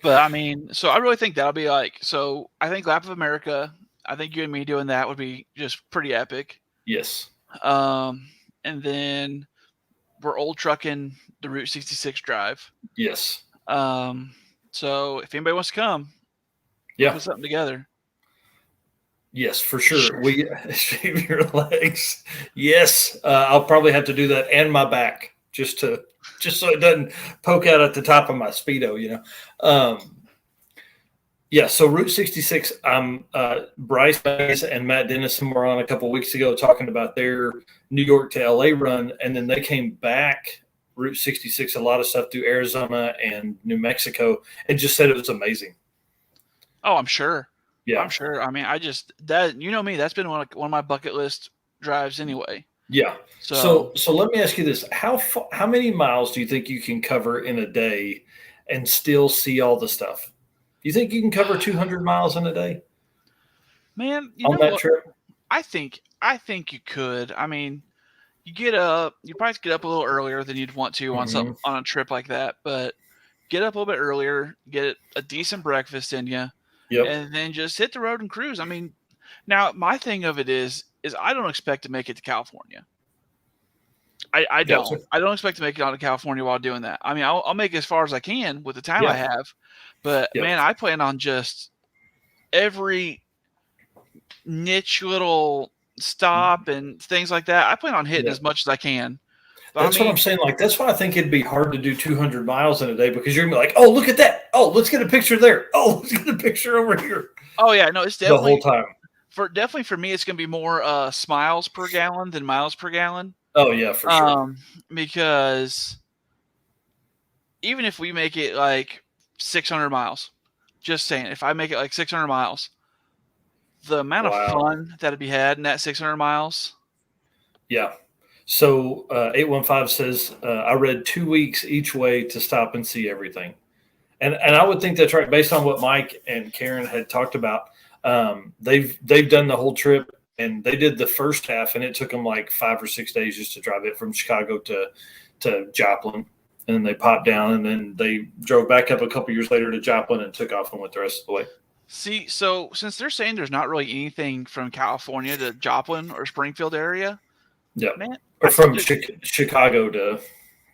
But I mean, so I really think that'll be like, so I think Lap of America, I think you and me doing that would be just pretty epic. Yes. And then we're old trucking the Route 66 drive. Yes. So if anybody wants to come, put something together. Yes, for sure. We shave your legs. Yes. I'll probably have to do that and my back just so it doesn't poke out at the top of my Speedo, you know? So Route 66, Bryce Bays and Matt Dennison were on a couple of weeks ago talking about their New York to LA run. And then they came back Route 66, a lot of stuff through Arizona and New Mexico, and just said it was amazing. Oh, I'm sure. Yeah. I'm sure. I mean, you know me, that's been one of my bucket list drives anyway. Yeah. So let me ask you this. How many miles do you think you can cover in a day and still see all the stuff? Do you think you can cover 200 miles in a day? Man, on that trip? I think you could. I mean, you probably get up a little earlier than you'd want to on a trip like that, but get up a little bit earlier, get a decent breakfast in you, and then just hit the road and cruise. I mean, now my thing of it is I don't expect to make it to California. I don't. I don't expect to make it out to California while doing that. I mean, I'll make it as far as I can with the time I have, but man, I plan on just every niche little stop and things like that. I plan on hitting as much as I can. But that's what I'm saying. Like, that's why I think it'd be hard to do 200 miles in a day, because you're gonna be like, oh, look at that. Oh, let's get a picture there. Oh, let's get a picture over here. Oh yeah, no, it's definitely the whole time. For me, it's gonna be more smiles per gallon than miles per gallon. Oh yeah, for sure. Because even if we make it like 600 miles, just saying, if I make it like 600 miles, the amount of fun that'd be had in that 600 miles. Yeah. So 815 says, I read 2 weeks each way to stop and see everything. And I would think that's right. Based on what Mike and Karen had talked about, they've done the whole trip, and they did the first half, and it took them like 5 or 6 days just to drive it from Chicago to Joplin. And then they popped down, and then they drove back up a couple years later to Joplin and took off and went the rest of the way. See, so since they're saying there's not really anything from California to Joplin or Springfield area, yeah, man, or from Chicago to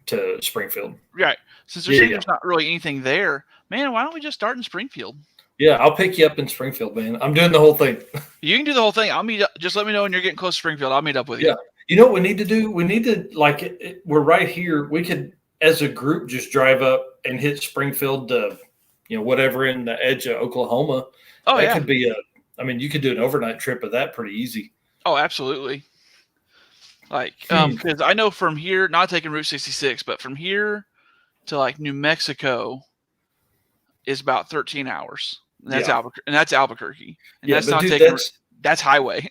to Springfield. Right. Since there's not really anything there, man, why don't we just start in Springfield? Yeah, I'll pick you up in Springfield, man. I'm doing the whole thing. You can do the whole thing. I'll meet up. Just let me know when you're getting close to Springfield. I'll meet up with you. Yeah. You know what we need to do? We need to, like, we're right here. We could, as a group, just drive up and hit Springfield to, whatever in the edge of Oklahoma. Oh, that could be you could do an overnight trip of that pretty easy. Oh, absolutely. Like, because I know from here, not taking Route 66, but from here to like New Mexico is about 13 hours. And that's Albuquerque. And that's not taking. That's highway.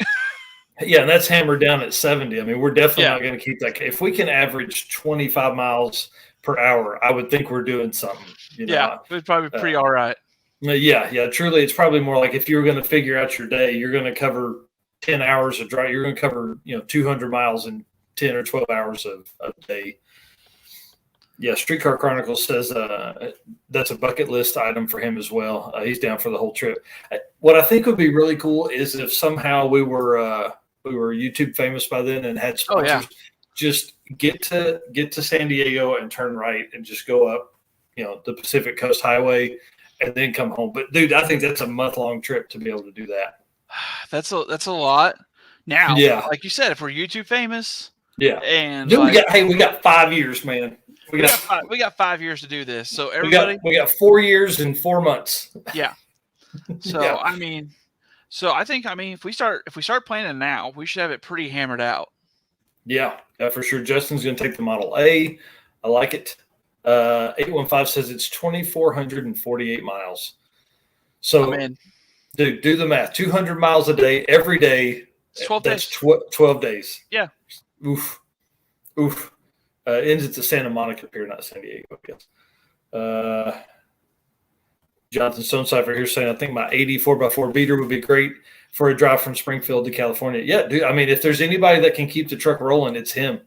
Yeah, and that's hammered down at 70. I mean, we're definitely not going to keep that. If we can average 25 miles per hour, I would think we're doing something. Yeah, it's probably pretty all right. Yeah. Truly, it's probably more like if you were going to figure out your day, you're going to cover 10 hours of drive. You're going to cover 200 miles in 10 or 12 hours of a day. Yeah, Streetcar Chronicles says that's a bucket list item for him as well. He's down for the whole trip. What I think would be really cool is if somehow we were YouTube famous by then and had sponsors. Oh, yeah. Just get to San Diego and turn right and just go up, the Pacific Coast Highway and then come home. But dude, I think that's a month-long trip to be able to do that. That's a lot. Now, like you said, if we're YouTube famous, and dude, we got 5 years, man. We got 5 years to do this. So everybody, we got 4 years and 4 months. Yeah. So I think if we start planning now, we should have it pretty hammered out. Yeah, for sure. Justin's going to take the Model A. I like it. 815 says it's 2,448 miles. So, dude, do the math. 200 miles a day, every day. It's 12 days. That's 12 days. Yeah. Oof. Ends at the Santa Monica Pier, not San Diego, I guess. Jonathan Stonecipher here saying, I think my 84x4 beater would be great for a drive from Springfield to California. Yeah, dude. I mean, if there's anybody that can keep the truck rolling, it's him.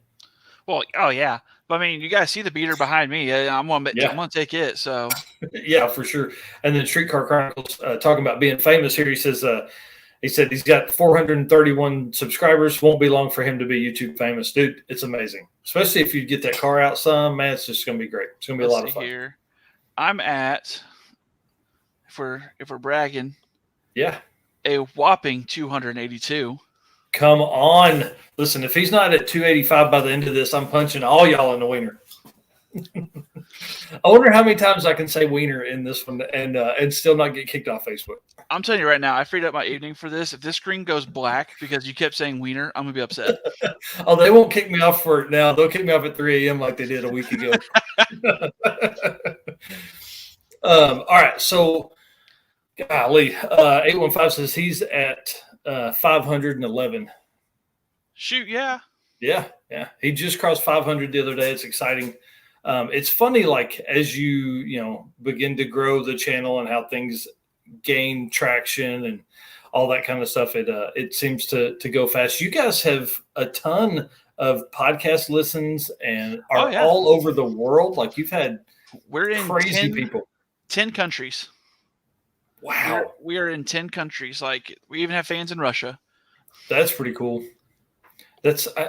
Well, oh yeah. But I mean, you guys see the beater behind me. I'm gonna take it. So yeah, for sure. And then Streetcar Chronicles talking about being famous here. He says he said he's got 431 subscribers. Won't be long for him to be YouTube famous, dude. It's amazing, especially if you get that car out some. Man, it's just gonna be great. It's gonna be a lot of fun. Here, I'm at if we're bragging, a whopping 282. Come on. Listen, if he's not at 285 by the end of this, I'm punching all y'all in the wiener. I wonder how many times I can say wiener in this one and still not get kicked off Facebook. I'm telling you right now, I freed up my evening for this. If this screen goes black because you kept saying wiener, I'm going to be upset. Oh, they won't kick me off for it now. They'll kick me off at 3 a.m. like they did a week ago. All right. So, golly, 815 says he's at 511. Shoot, yeah. Yeah. He just crossed 500 the other day. It's exciting. It's funny, like as you begin to grow the channel and how things gain traction and all that kind of stuff. It seems to go fast. You guys have a ton of podcast listens and are all over the world. Like you've had we're in crazy people. 10 countries. Wow. We are in 10 countries. Like we even have fans in Russia. That's pretty cool.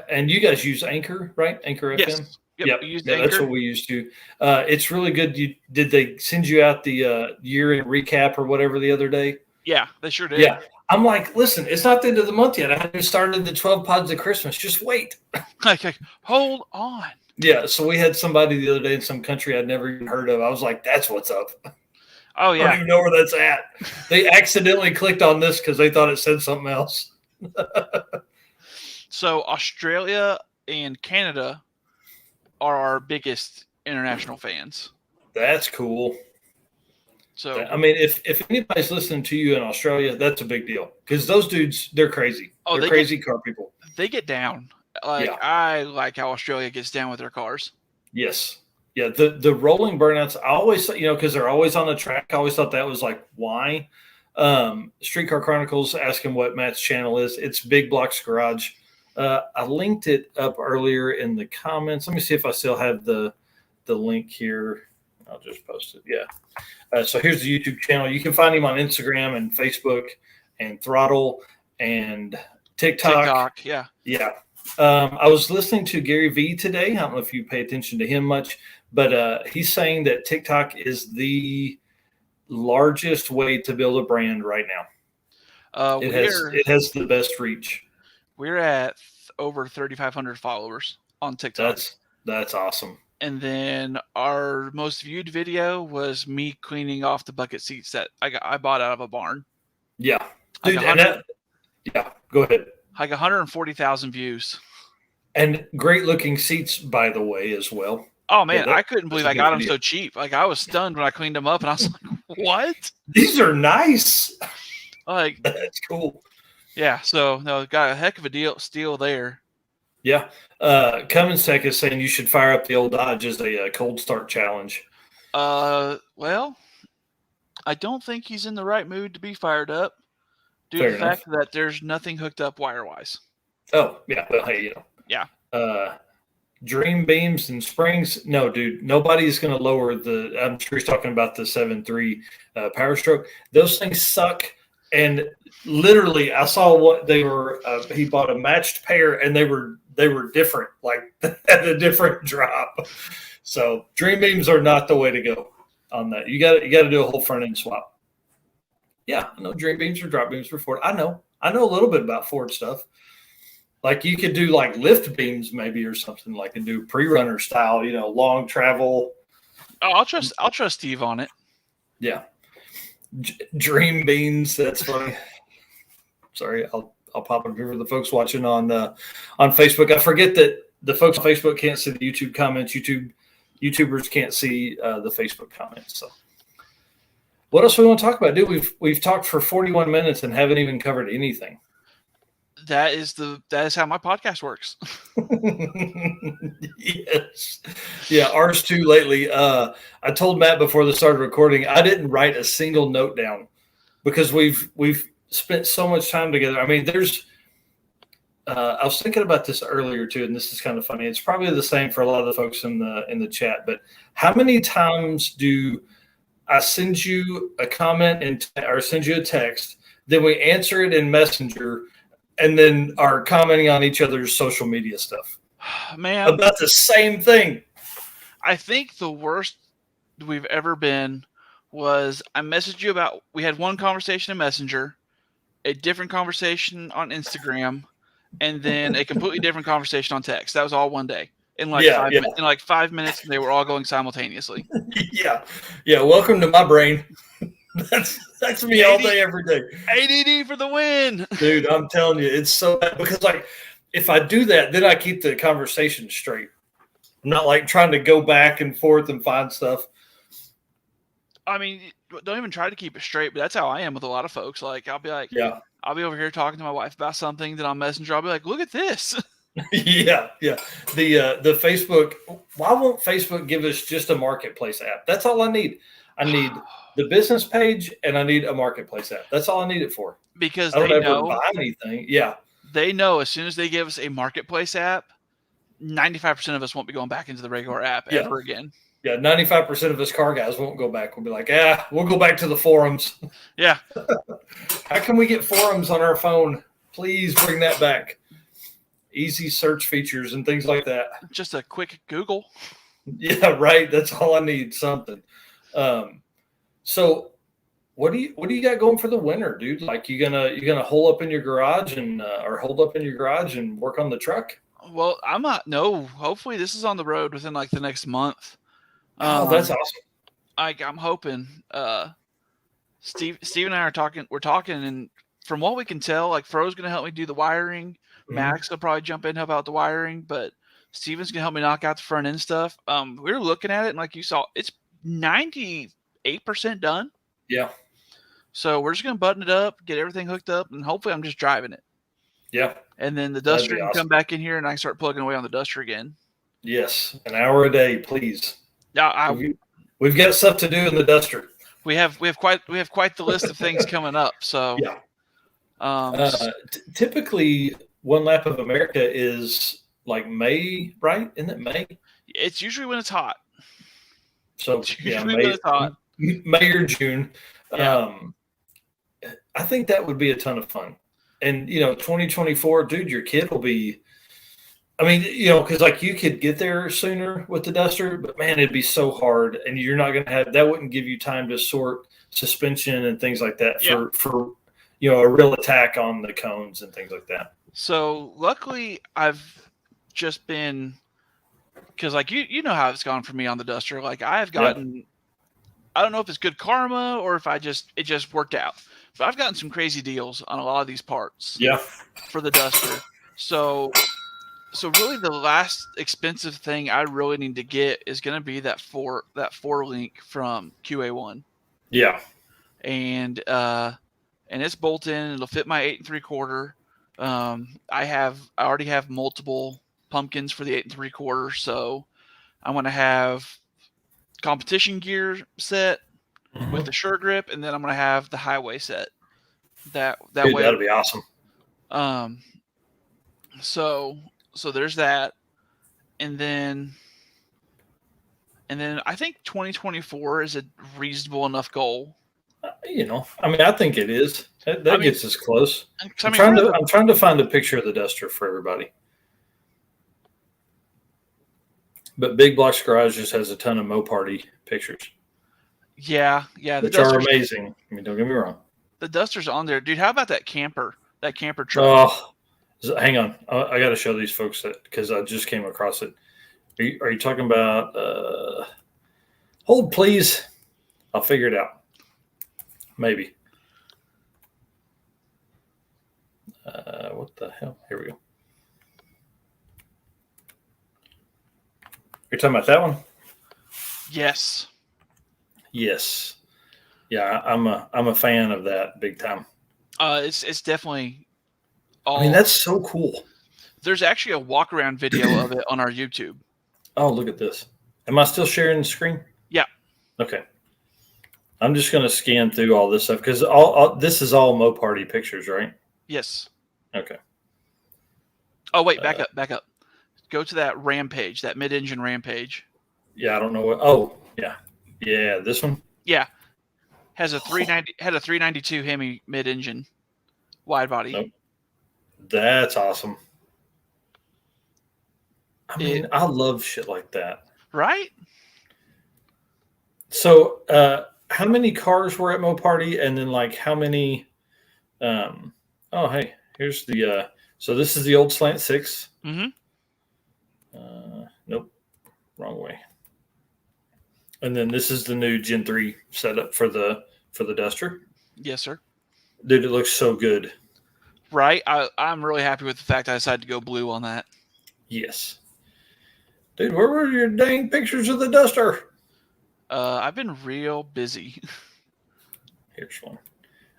And you guys use Anchor, right? Anchor yes. FM? Yep. That's what we used to. It's really good. Did they send you out the year-end recap or whatever the other day? Yeah, they sure did. Yeah. I'm like, listen, it's not the end of the month yet. I haven't started the 12 pods of Christmas. Just wait. Okay, hold on. Yeah, so we had somebody the other day in some country I'd never even heard of. I was like, that's what's up. Oh, yeah. I don't even know where that's at. They accidentally clicked on this because they thought it said something else. So Australia and Canada are our biggest international fans. That's cool. So I mean, if anybody's listening to you in Australia, that's a big deal because those dudes, they're crazy. Oh, they're crazy car people. They get down. I like how Australia gets down with their cars. Yes. Yeah. The rolling burnouts, I always, because they're always on the track. I always thought that was like, why? Streetcar Chronicles asking what Matt's channel is. It's Big Blocks Garage. I linked it up earlier in the comments. Let me see if I still have the link here. I'll just post it. Yeah. So here's the YouTube channel. You can find him on Instagram and Facebook and Throttle and TikTok. Yeah. Yeah. I was listening to Gary Vee today. I don't know if you pay attention to him much, but he's saying that TikTok is the largest way to build a brand right now. It has the best reach. We're at over 3,500 followers on TikTok. That's awesome. And then our most viewed video was me cleaning off the bucket seats that I bought out of a barn. Yeah, dude. Yeah, go ahead. Like 140,000 views. And great looking seats, by the way, as well. Oh man, I couldn't believe I got them so cheap. Like I was stunned when I cleaned them up, and I was like, "What? These are nice." Like that's cool. Yeah. So no, got a heck of a steal there. Yeah. Cummins Tech is saying you should fire up the old Dodge as a cold start challenge. Well, I don't think he's in the right mood to be fired up due to the fact that there's nothing hooked up wire-wise. Oh, yeah. Well, hey, you know. Yeah. Dream beams and springs. No, dude, nobody's going to lower I'm sure he's talking about the 7.3 Power Stroke. Those things suck. And literally, I saw what they were. He bought a matched pair, and they were different, like at a different drop. So dream beams are not the way to go on that. You got to do a whole front end swap. Yeah, I know dream beams or drop beams for Ford. I know a little bit about Ford stuff. Like you could do like lift beams maybe or something, like and do pre-runner style, long travel. Oh, I'll trust Steve on it. Yeah. Dream beams. That's funny. Sorry, I'll pop up here for the folks watching on Facebook. I forget that the folks on Facebook can't see the YouTube comments. YouTubers can't see the Facebook comments. So, what else we want to talk about, dude? We've talked for 41 minutes and haven't even covered anything. That is how my podcast works. Yes. Yeah, ours too lately. I told Matt before the start of recording, I didn't write a single note down because we've spent so much time together. I mean, I was thinking about this earlier too, and this is kind of funny. It's probably the same for a lot of the folks in the chat, but how many times do I send you a comment or send you a text, then we answer it in Messenger, and then are commenting on each other's social media stuff? Man, about the same thing. I think the worst we've ever been was I messaged you about, we had one conversation in Messenger, a different conversation on Instagram, and then a completely different conversation on text. That was all one day. In like 5 minutes, they were all going simultaneneously. Yeah. Welcome to my brain. That's me all day, every day. ADD for the win. Dude, I'm telling you, it's so bad because like if I do that, then I keep the conversation straight. I'm not like trying to go back and forth and find stuff. I mean, don't even try to keep it straight, but that's how I am with a lot of folks. Like I'll be over here talking to my wife about something, then on Messenger I'll be like, look at this. Yeah. The Facebook. Why won't Facebook give us just a marketplace app? That's all I need. I need the business page and I need a marketplace app. That's all I need it for. Because I don't ever buy anything. Yeah. They know as soon as they give us a marketplace app, 95% of us won't be going back into the regular app ever again. Yeah, 95% of us car guys won't go back. We'll be like, we'll go back to the forums. Yeah. How can we get forums on our phone? Please bring that back. Easy search features and things like that. Just a quick Google. Yeah, right. That's all I need. Something. So what do you got going for the winter, dude? Like you gonna hole up in your garage and work on the truck? Well, I'm not. No, hopefully this is on the road within like the next month. Oh, that's awesome. I'm hoping. Steve and I are talking. We're talking, and from what we can tell, like Fro's going to help me do the wiring. Mm-hmm. Max will probably jump in and help out the wiring, but Steven's going to help me knock out the front end stuff. We're looking at it, and like you saw, it's 98% done. Yeah. So we're just going to button it up, get everything hooked up, and hopefully I'm just driving it. Yeah. And then the duster can come back in here, and I can start plugging away on the duster again. Yes, an hour a day, please. Yeah, we've got stuff to do in the duster. We have quite the list of things coming up. So yeah. Typically, one lap of America is like May, right? Isn't it May? It's usually when it's hot. So May or June. Yeah. I think that would be a ton of fun. And 2024, dude, your kid will be I mean, because like you could get there sooner with the Duster, but man, it'd be so hard, and you're not going to have that. Wouldn't give you time to sort suspension and things like that for a real attack on the cones and things like that. So luckily, I've just been because like you know how it's gone for me on the Duster. Like I have gotten, I don't know if it's good karma or if it just worked out. But I've gotten some crazy deals on a lot of these parts. Yeah. For the Duster. So really the last expensive thing I really need to get is going to be that four link from QA1. Yeah. And it's bolt in. It'll fit my 8 3/4. I already have multiple pumpkins for the 8 3/4. So I'm going to have competition gear set with the short grip, and then I'm going to have the highway set. That Dude, way that'll be awesome. So there's that, and then I think 2024 is a reasonable enough goal. I mean, I think it is. That gets us close. I'm trying to find a picture of the Duster for everybody. But Big Blocks Garage just has a ton of Moparty pictures. Yeah, which are amazing. I mean, don't get me wrong. The Duster's on there, dude. How about that camper? That camper truck. Oh, hang on. I got to show these folks that because I just came across it. Are you talking about? Hold, please. I'll figure it out. Maybe. What the hell? Here we go. You're talking about that one? Yes. Yes. Yeah, I'm a fan of that big time. It's definitely. I mean, that's so cool. There's actually a walk around video of it on our YouTube. Oh, look at this. Am I still sharing the screen? Yeah. Okay. I'm just going to scan through all this stuff because all this is all Moparty pictures, right? Yes. Okay. Oh, wait, back up. Go to that Rampage, that mid-engine Rampage. Yeah, I don't know what. Oh, yeah. Yeah, this one? Yeah. Had a 392 Hemi mid-engine wide body. Nope. That's awesome. I mean, I love shit like that. Right? So, how many cars were at Moparty, and then like how many? Oh, hey, here's the. So this is the old Slant 6. Mm-hmm. Nope, wrong way. And then this is the new Gen 3 setup for the Duster. Yes, sir. Dude, it looks so good. Right? I'm really happy with the fact I decided to go blue on that. Yes. Dude, where were your dang pictures of the Duster? I've been real busy. Here's one.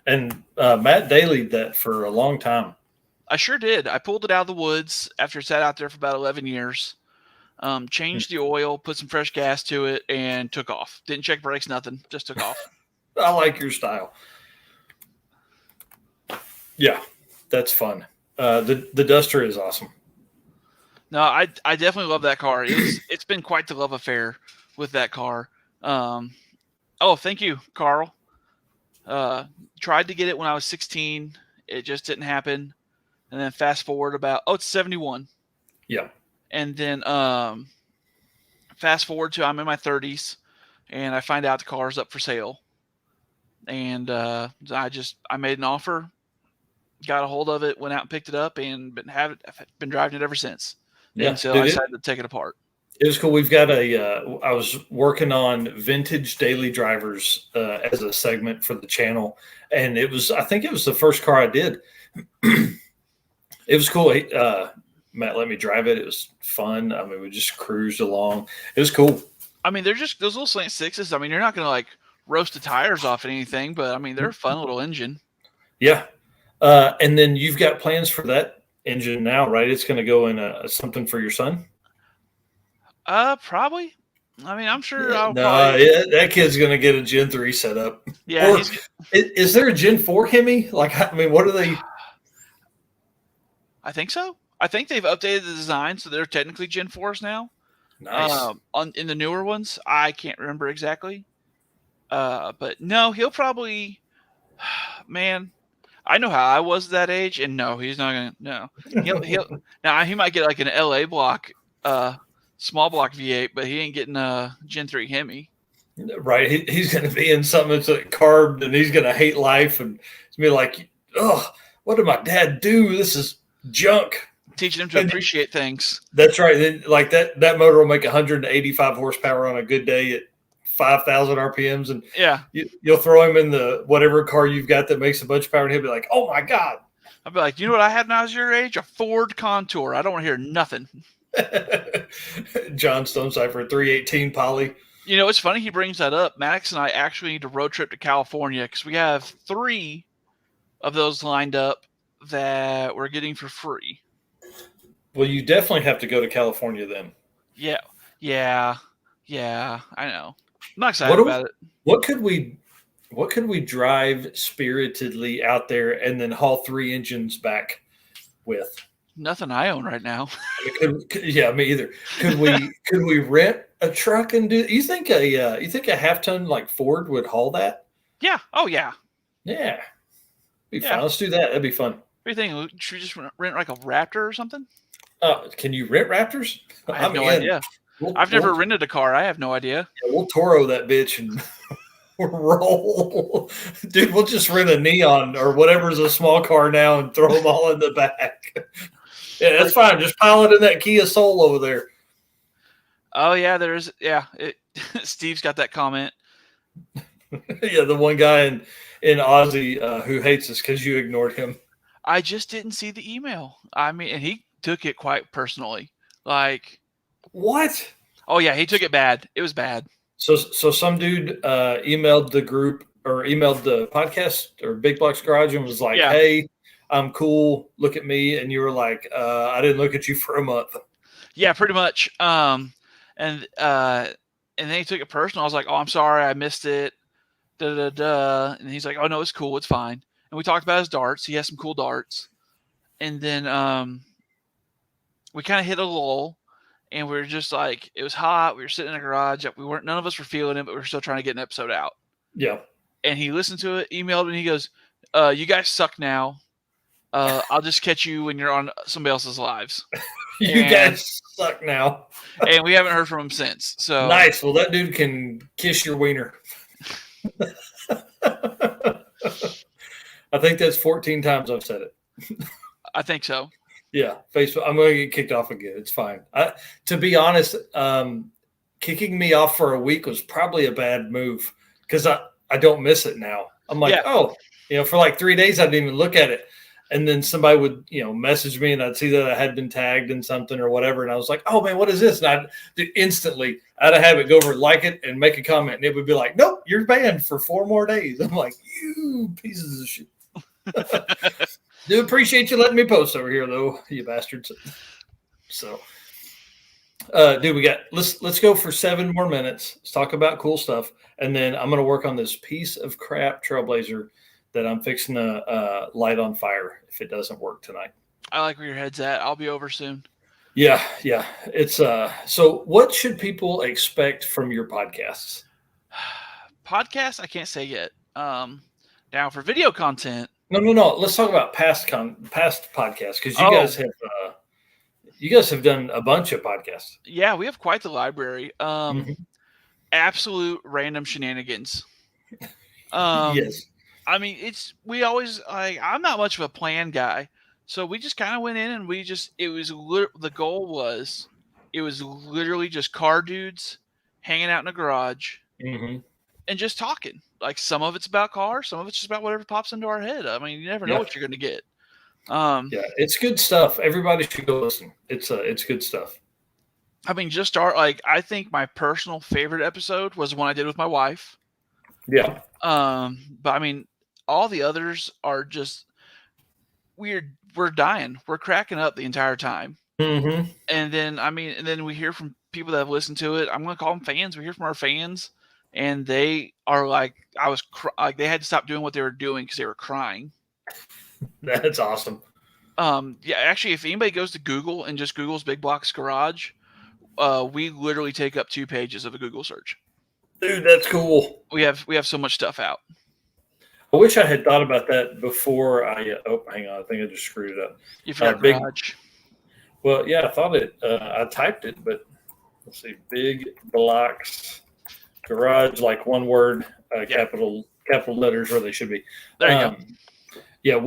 And Matt dailied that for a long time. I sure did. I pulled it out of the woods after it sat out there for about 11 years. Changed the oil, put some fresh gas to it, and took off. Didn't check brakes, nothing. Just took off. I like your style. Yeah, that's fun. The Duster is awesome. No, I definitely love that car. It's been quite the love affair with that car. Oh, thank you, Carl. Tried to get it when I was 16. It just didn't happen. And then fast forward it's 71. Yeah. And then fast forward to I'm in my 30s, and I find out the car's up for sale. And I made an offer, got a hold of it, went out and picked it up, and I've been driving it ever since. Yeah. And so I decided to take it apart. It was cool. We've got I was working on vintage daily drivers as a segment for the channel. And I think it was the first car I did. It was cool. Matt let me drive it. It was fun. I mean, we just cruised along. It was cool. I mean, they're just those little Slant 6s. I mean, you're not going to like roast the tires off anything, but I mean, they're a fun little engine. Yeah. And then you've got plans for that engine now, right? It's going to go in something for your son? Probably. I mean, I'm sure. That kid's going to get a Gen 3 setup. Yeah. Is there a Gen 4 Hemi? Like, I mean, what are they? I think so. I think they've updated the design, so they're technically Gen 4s now. Nice. In the newer ones, I can't remember exactly. But no, he'll probably. Man, I know how I was that age, and no, he's not gonna. No, he'll now he might get like an LA block, small block V8, but he ain't getting a Gen 3 Hemi. Right. He's going to be in something that's carved, and he's going to hate life, and it's going to be like, oh, what did my dad do? This is junk. Teaching him to appreciate things. That's right. Then, like that motor will make 185 horsepower on a good day at 5,000 RPMs, and yeah, you'll throw him in the whatever car you've got that makes a bunch of power, and he'll be like, "Oh my god!" I'll be like, "You know what I had when I was your age? A Ford Contour. I don't want to hear nothing." John Stonecipher 318 Poly. You know, it's funny he brings that up. Maddox and I actually need to road trip to California because we have 3 of those lined up that we're getting for free. Well, you definitely have to go to California then. Yeah, I know. I'm not excited about it. What could we drive spiritedly out there and then haul 3 engines back with? Nothing I own right now. Yeah, me either. Could we rent a truck and do? You think a half-ton like Ford would haul that? Yeah. Oh yeah. Yeah. Be fun. Let's do that. That'd be fun. What do you think? Should we just rent like a Raptor or something? Can you rent Raptors? I have no idea. I've never rented a car. I have no idea. Yeah, we'll Toro that bitch and roll. Dude, we'll just rent a Neon or whatever's a small car now and throw them all in the back. Yeah, that's fine. Just pile it in that Kia Soul over there. Oh, yeah, Steve's got that comment. Yeah, the one guy in Aussie who hates us because you ignored him. I just didn't see the email. I mean, and he took it quite personally. Like, what? Oh, yeah, he took it bad. It was bad. So some dude emailed the group or emailed the podcast or Big Blocks Garage and was like, hey, I'm cool. Look at me. And you were like, I didn't look at you for a month. Yeah, pretty much. And then he took it personal. I was like, oh, I'm sorry. I missed it. And he's like, oh, no, it's cool. It's fine. And we talked about his darts. He has some cool darts. And then we kind of hit a lull. And we were just like, it was hot. We were sitting in the garage. None of us were feeling it, but we were still trying to get an episode out. Yeah. And he listened to it, emailed me, and he goes, you guys suck now. I'll just catch you when you're on somebody else's lives. You guys suck now. And we haven't heard from him since. So nice. Well, that dude can kiss your wiener. I think that's 14 times I've said it. I think so. Yeah, Facebook. I'm going to get kicked off again. It's fine. To be honest, kicking me off for a week was probably a bad move because I don't miss it now. I'm like, for like 3 days, I didn't even look at it. And then somebody would, message me and I'd see that I had been tagged in something or whatever. And I was like, oh man, what is this? And I'd instantly, out of habit, go over, like it and make a comment. And it would be like, nope, you're banned for 4 more days. I'm like, you pieces of shit. Do appreciate you letting me post over here though, you bastards. So, dude, let's go for 7 more minutes. Let's talk about cool stuff. And then I'm going to work on this piece of crap Trailblazer that I'm fixing to light on fire if it doesn't work tonight. I like where your head's at. I'll be over soon. Yeah. It's so what should people expect from your podcasts? Podcasts, I can't say yet. Now for video content. No. Let's talk about past podcasts because you guys have done a bunch of podcasts. Yeah, we have quite the library. Absolute random shenanigans. Yes. I mean, we always I'm not much of a plan guy, so we just kind of went in and the goal was literally just car dudes hanging out in a garage and just talking. Like some of it's about cars, some of it's just about whatever pops into our head. I mean, you never know what you're going to get. It's good stuff. Everybody should go listen. It's good stuff. I mean, I think my personal favorite episode was one I did with my wife. Yeah. But I mean, all the others are just we're dying. We're cracking up the entire time. Mm-hmm. And then we hear from people that have listened to it. I'm going to call them fans. We hear from our fans, and they are like, they had to stop doing what they were doing because they were crying. That's awesome. Actually, if anybody goes to Google and just Googles Big Blocks Garage, we literally take up 2 pages of a Google search. Dude, that's cool. We have so much stuff out. I wish I had thought about that before I. Oh, hang on. I think I just screwed it up. You forgot big garage. Well, yeah, I thought it. I typed it, but let's see. Big blocks garage, like one word, capital letters where they should be. There you go. Yeah,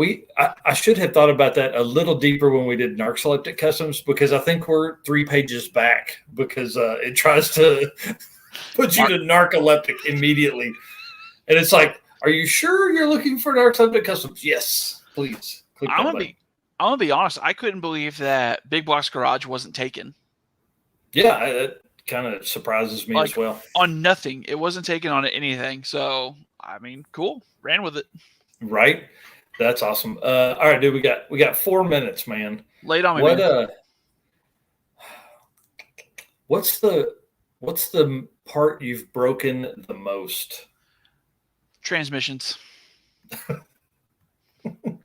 I should have thought about that a little deeper when we did narcoleptic customs, because I think we're 3 pages back, because it tries to put you to narcoleptic immediately, and it's like, are you sure you're looking for narcoleptic customs? Yes, please. I'm gonna be honest. I couldn't believe that Big Blocks Garage wasn't taken. Yeah, that kind of surprises me as well. On nothing, it wasn't taken on anything. So I mean, cool, ran with it. Right. That's awesome. All right, dude. We got 4 minutes, man. Lay it on me. Man. What's the part you've broken the most? Transmissions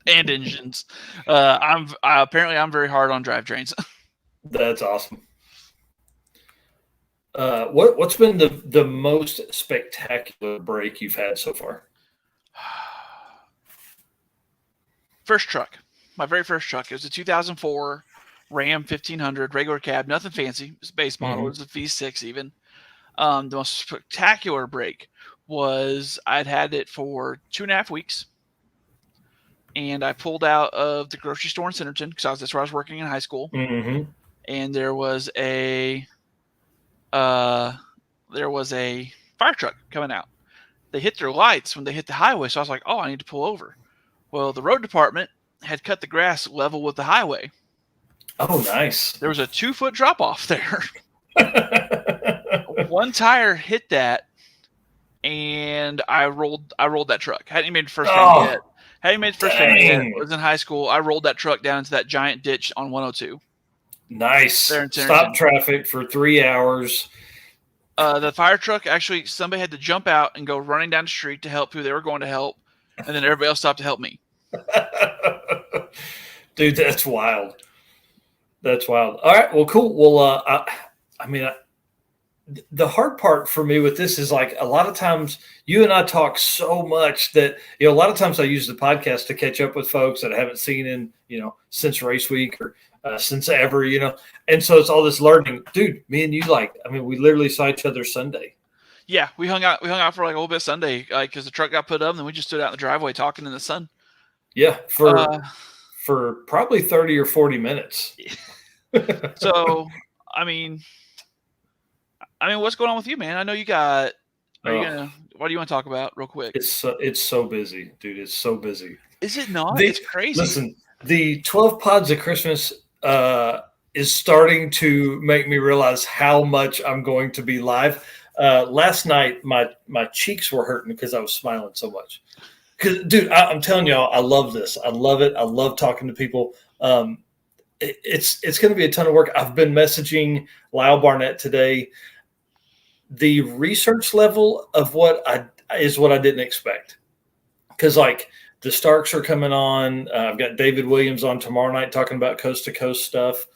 and engines. Apparently I'm very hard on drivetrains. That's awesome. What's been the most spectacular break you've had so far? First truck, my very first truck. It was a 2004 Ram 1500 regular cab, nothing fancy. It was a base model. It was a V6 even. The most spectacular break was I'd had it for 2.5 weeks, and I pulled out of the grocery store in Centerton because that's where I was working in high school. Mm-hmm. And there was a fire truck coming out. They hit their lights when they hit the highway, so I was like, "Oh, I need to pull over." Well, the road department had cut the grass level with the highway. Oh, nice. There was a 2-foot drop off there. One tire hit that, and I rolled that truck. Hadn't even made the first payment yet. Hadn't made the first payment yet. I was in high school. I rolled that truck down into that giant ditch on 102. Nice. Stop traffic for 3 hours. The fire truck, actually, somebody had to jump out and go running down the street to help who they were going to help, and then everybody else stopped to help me. Dude, that's wild. That's wild. All right, well, cool. Well, the hard part for me with this is, like, a lot of times you and I talk so much that, a lot of times I use the podcast to catch up with folks that I haven't seen in, since race week or since ever, and so it's all this learning. Dude, me and you, we literally saw each other Sunday. Yeah, we hung out for like a little bit Sunday, because the truck got put up, and then we just stood out in the driveway talking in the sun. Yeah, for probably 30 or 40 minutes. So, I mean, what's going on with you, man? I know you got. What do you want to talk about, real quick? It's so busy, dude. It's so busy. Is it not? It's crazy. Listen, the 12 Pods of Christmas is starting to make me realize how much I'm going to be live. Last night, my cheeks were hurting because I was smiling so much. Because, dude, I'm telling y'all, I love this. I love it. I love talking to people. It's going to be a ton of work. I've been messaging Lyle Barnett today. The research level of what I didn't expect. Because, like, the Starks are coming on. I've got David Williams on tomorrow night talking about coast to coast stuff.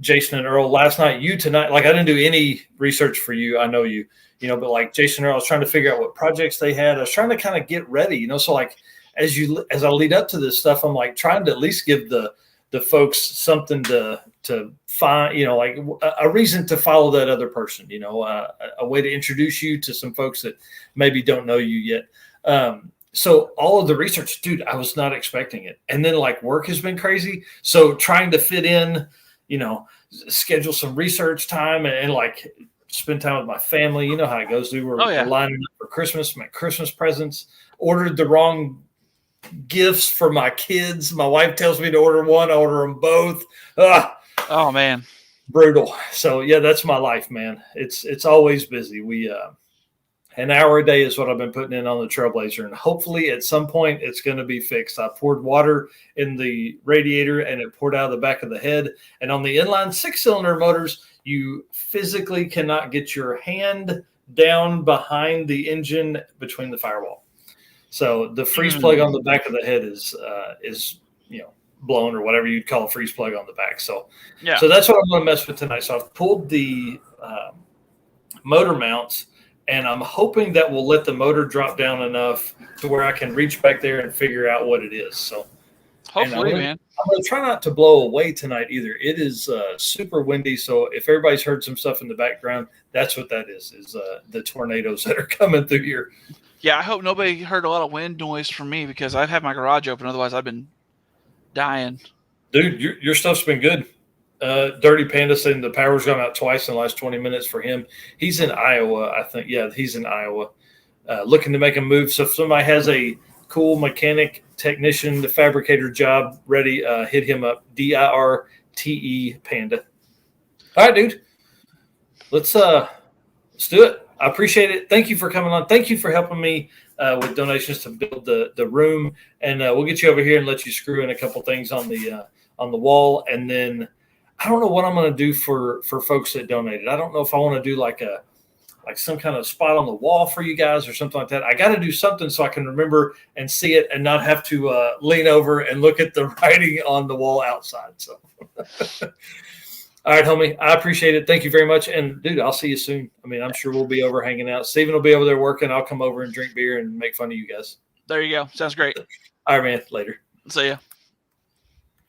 Jason and Earl last night, you tonight. Like, I didn't do any research for you. I know you, but like Jason and Earl, I was trying to figure out what projects they had. I was trying to kind of get ready, So like, as I lead up to this stuff, I'm like trying to at least give the folks something to find, like a reason to follow that other person, a way to introduce you to some folks that maybe don't know you yet. So all of the research, dude, I was not expecting it. And then, like, work has been crazy. So trying to fit in, schedule some research time and like spend time with my family. You know how it goes, dude. We're lining up for Christmas, my Christmas presents, ordered the wrong gifts for my kids. My wife tells me to order one. I order them both. Oh, man. Brutal. So, yeah, that's my life, man. It's always busy. We an hour a day is what I've been putting in on the Trailblazer, and hopefully at some point it's going to be fixed. I poured water in the radiator and it poured out of the back of the head. And on the inline 6-cylinder motors, you physically cannot get your hand down behind the engine between the firewall. So the freeze plug on the back of the head is blown, or whatever you'd call a freeze plug on the back. So that's what I'm going to mess with tonight. So I've pulled the motor mounts and I'm hoping that will let the motor drop down enough to where I can reach back there and figure out what it is. So Hopefully, man. I'm going to try not to blow away tonight either. It is super windy, so if everybody's heard some stuff in the background, that's what that is the tornadoes that are coming through here. Yeah, I hope nobody heard a lot of wind noise from me because I've had my garage open. Otherwise, I've been dying. Dude, your stuff's been good. Dirty Panda saying the power's gone out twice in the last 20 minutes for him. He's in Iowa, I think. Yeah, he's in Iowa. Looking to make a move. So if somebody has a cool mechanic, technician, the fabricator job ready, hit him up. DIRTE Panda. All right, dude. Let's do it. I appreciate it. Thank you for coming on. Thank you for helping me with donations to build the room, and we'll get you over here and let you screw in a couple things on the wall, and then I don't know what I'm going to do for folks that donated. I don't know if I want to do like some kind of spot on the wall for you guys or something like that. I got to do something so I can remember and see it and not have to lean over and look at the writing on the wall outside. So, all right, homie, I appreciate it. Thank you very much. And dude, I'll see you soon. I mean, I'm sure we'll be over hanging out. Steven will be over there working. I'll come over and drink beer and make fun of you guys. There you go. Sounds great. All right, man. Later. See ya.